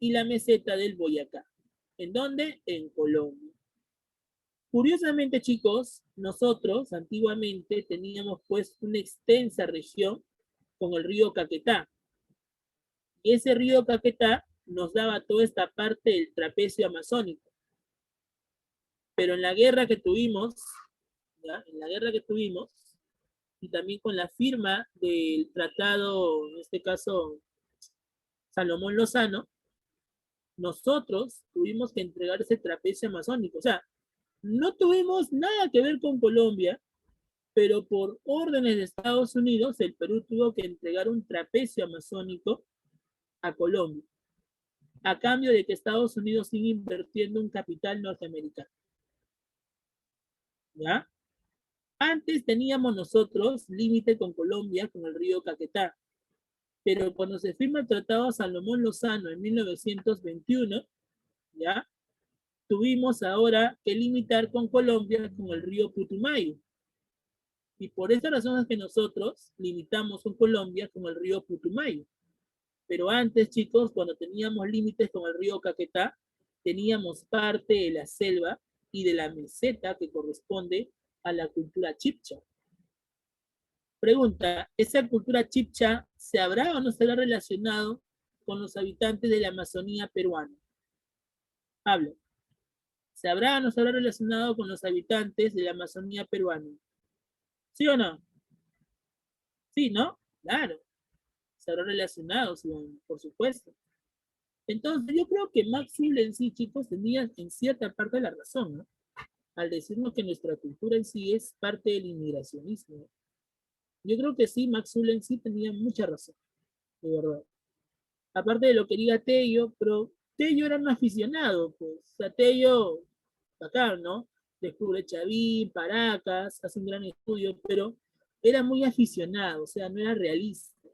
y la meseta del Boyacá. ¿En dónde? En Colombia. Curiosamente, chicos, nosotros antiguamente teníamos pues una extensa región con el río Caquetá. Y ese río Caquetá nos daba toda esta parte del trapecio amazónico. Pero en la guerra que tuvimos, ¿ya? En la guerra que tuvimos, y también con la firma del tratado, en este caso, Salomón Lozano, nosotros tuvimos que entregar ese trapecio amazónico. O sea, no tuvimos nada que ver con Colombia, pero por órdenes de Estados Unidos, el Perú tuvo que entregar un trapecio amazónico a Colombia, a cambio de que Estados Unidos siga invirtiendo un capital norteamericano. ¿Ya? Antes teníamos nosotros límite con Colombia, con el río Caquetá, pero cuando se firma el Tratado Salomón Lozano en 1921, ¿ya? Tuvimos ahora que limitar con Colombia con el río Putumayo. Y por esa razón es que nosotros limitamos con Colombia con el río Putumayo. Pero antes, chicos, cuando teníamos límites con el río Caquetá, teníamos parte de la selva y de la meseta que corresponde a la cultura chipcha. Pregunta, ¿esa cultura chipcha se habrá o no se habrá relacionado con los habitantes de la Amazonía peruana? Hablo. ¿Se habrá o no se habrá relacionado con los habitantes de la Amazonía peruana? ¿Sí o no? Sí, ¿no? Claro. Se habrá relacionado, sí, por supuesto. Entonces, yo creo que Max Full en sí, chicos, tenía en cierta parte la razón, ¿no? Al decirnos que nuestra cultura en sí es parte del inmigracionismo, ¿no? Yo creo que sí, Max Full en sí tenía mucha razón, de verdad. Aparte de lo que diga Tello, pero Tello era un aficionado, pues, o sea, Tello, acá, ¿no? Descubre Chavín, Paracas, hace un gran estudio, pero era muy aficionado, o sea, no era realista.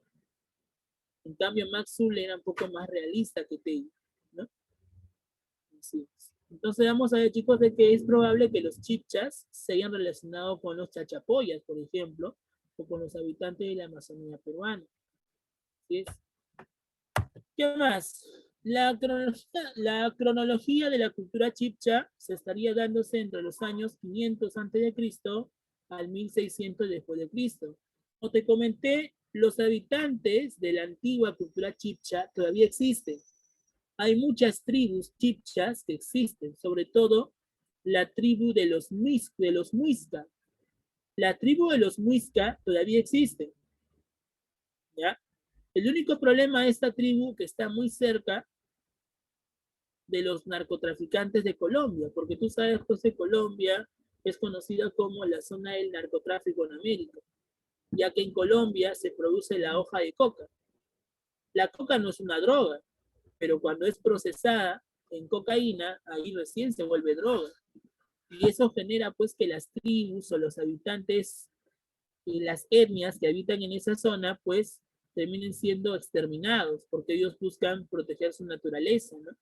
En cambio, Max Zull era un poco más realista que Tello, ¿no? Así es. Entonces vamos a ver, chicos, de que es probable que los chipchas se hayan relacionado con los chachapoyas, por ejemplo, o con los habitantes de la Amazonía peruana. ¿Sí es? ¿Qué más? La cronología de la cultura chipcha se estaría dándose entre los años 500 a.C. al 1600 después de Cristo. Como te comenté, los habitantes de la antigua cultura chipcha todavía existen. Hay muchas tribus chipchas que existen, sobre todo la tribu de los Muisca. La tribu de los Muisca todavía existe, ¿ya? El único problema de esta tribu que está muy cerca de los narcotraficantes de Colombia, porque tú sabes pues, que Colombia es conocida como la zona del narcotráfico en América, ya que en Colombia se produce la hoja de coca. La coca no es una droga, pero cuando es procesada en cocaína, ahí recién se vuelve droga. Y eso genera pues que las tribus o los habitantes y las etnias que habitan en esa zona pues terminen siendo exterminados, porque ellos buscan proteger su naturaleza, ¿no?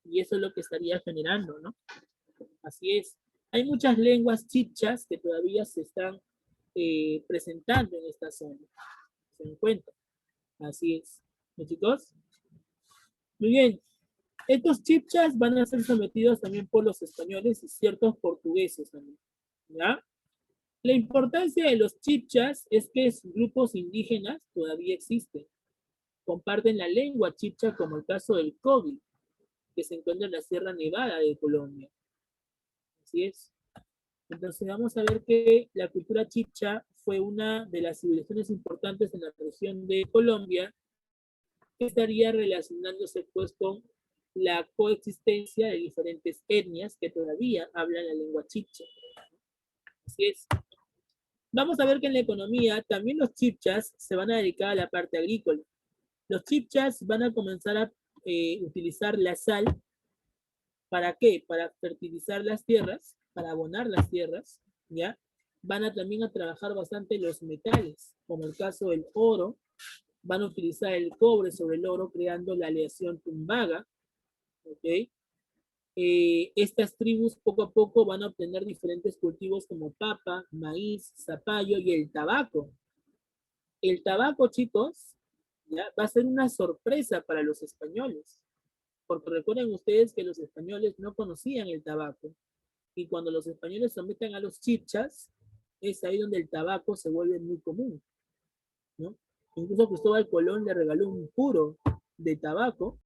Y eso es lo que estaría generando, ¿no? Así es. Hay muchas lenguas chipchas que todavía se están presentando en esta zona. Se encuentran. Así es. ¿Me chicos? Muy bien. Estos chipchas van a ser sometidos también por los españoles y ciertos portugueses también. ¿Ya? La importancia de los chipchas es que sus grupos indígenas todavía existen. Comparten la lengua chipcha como el caso del Kogi, que se encuentra en la Sierra Nevada de Colombia. Así es. Entonces vamos a ver que la cultura chipcha fue una de las civilizaciones importantes en la región de Colombia, que estaría relacionándose pues con la coexistencia de diferentes etnias que todavía hablan la lengua chipcha. Así es. Vamos a ver que en la economía también los chipchas se van a dedicar a la parte agrícola. Los chipchas van a comenzar a utilizar la sal. ¿Para qué? Para fertilizar las tierras, para abonar las tierras, ¿ya? Van a también a trabajar bastante los metales, como el caso del oro. Van a utilizar el cobre sobre el oro, creando la aleación tumbaga, ¿ok? Estas tribus poco a poco van a obtener diferentes cultivos como papa, maíz, zapallo y el tabaco. El tabaco, chicos, ¿ya? Va a ser una sorpresa para los españoles, porque recuerden ustedes que los españoles no conocían el tabaco, y cuando los españoles someten a los chipchas, es ahí donde el tabaco se vuelve muy común, ¿no? Incluso Cristóbal Colón le regaló un puro de tabaco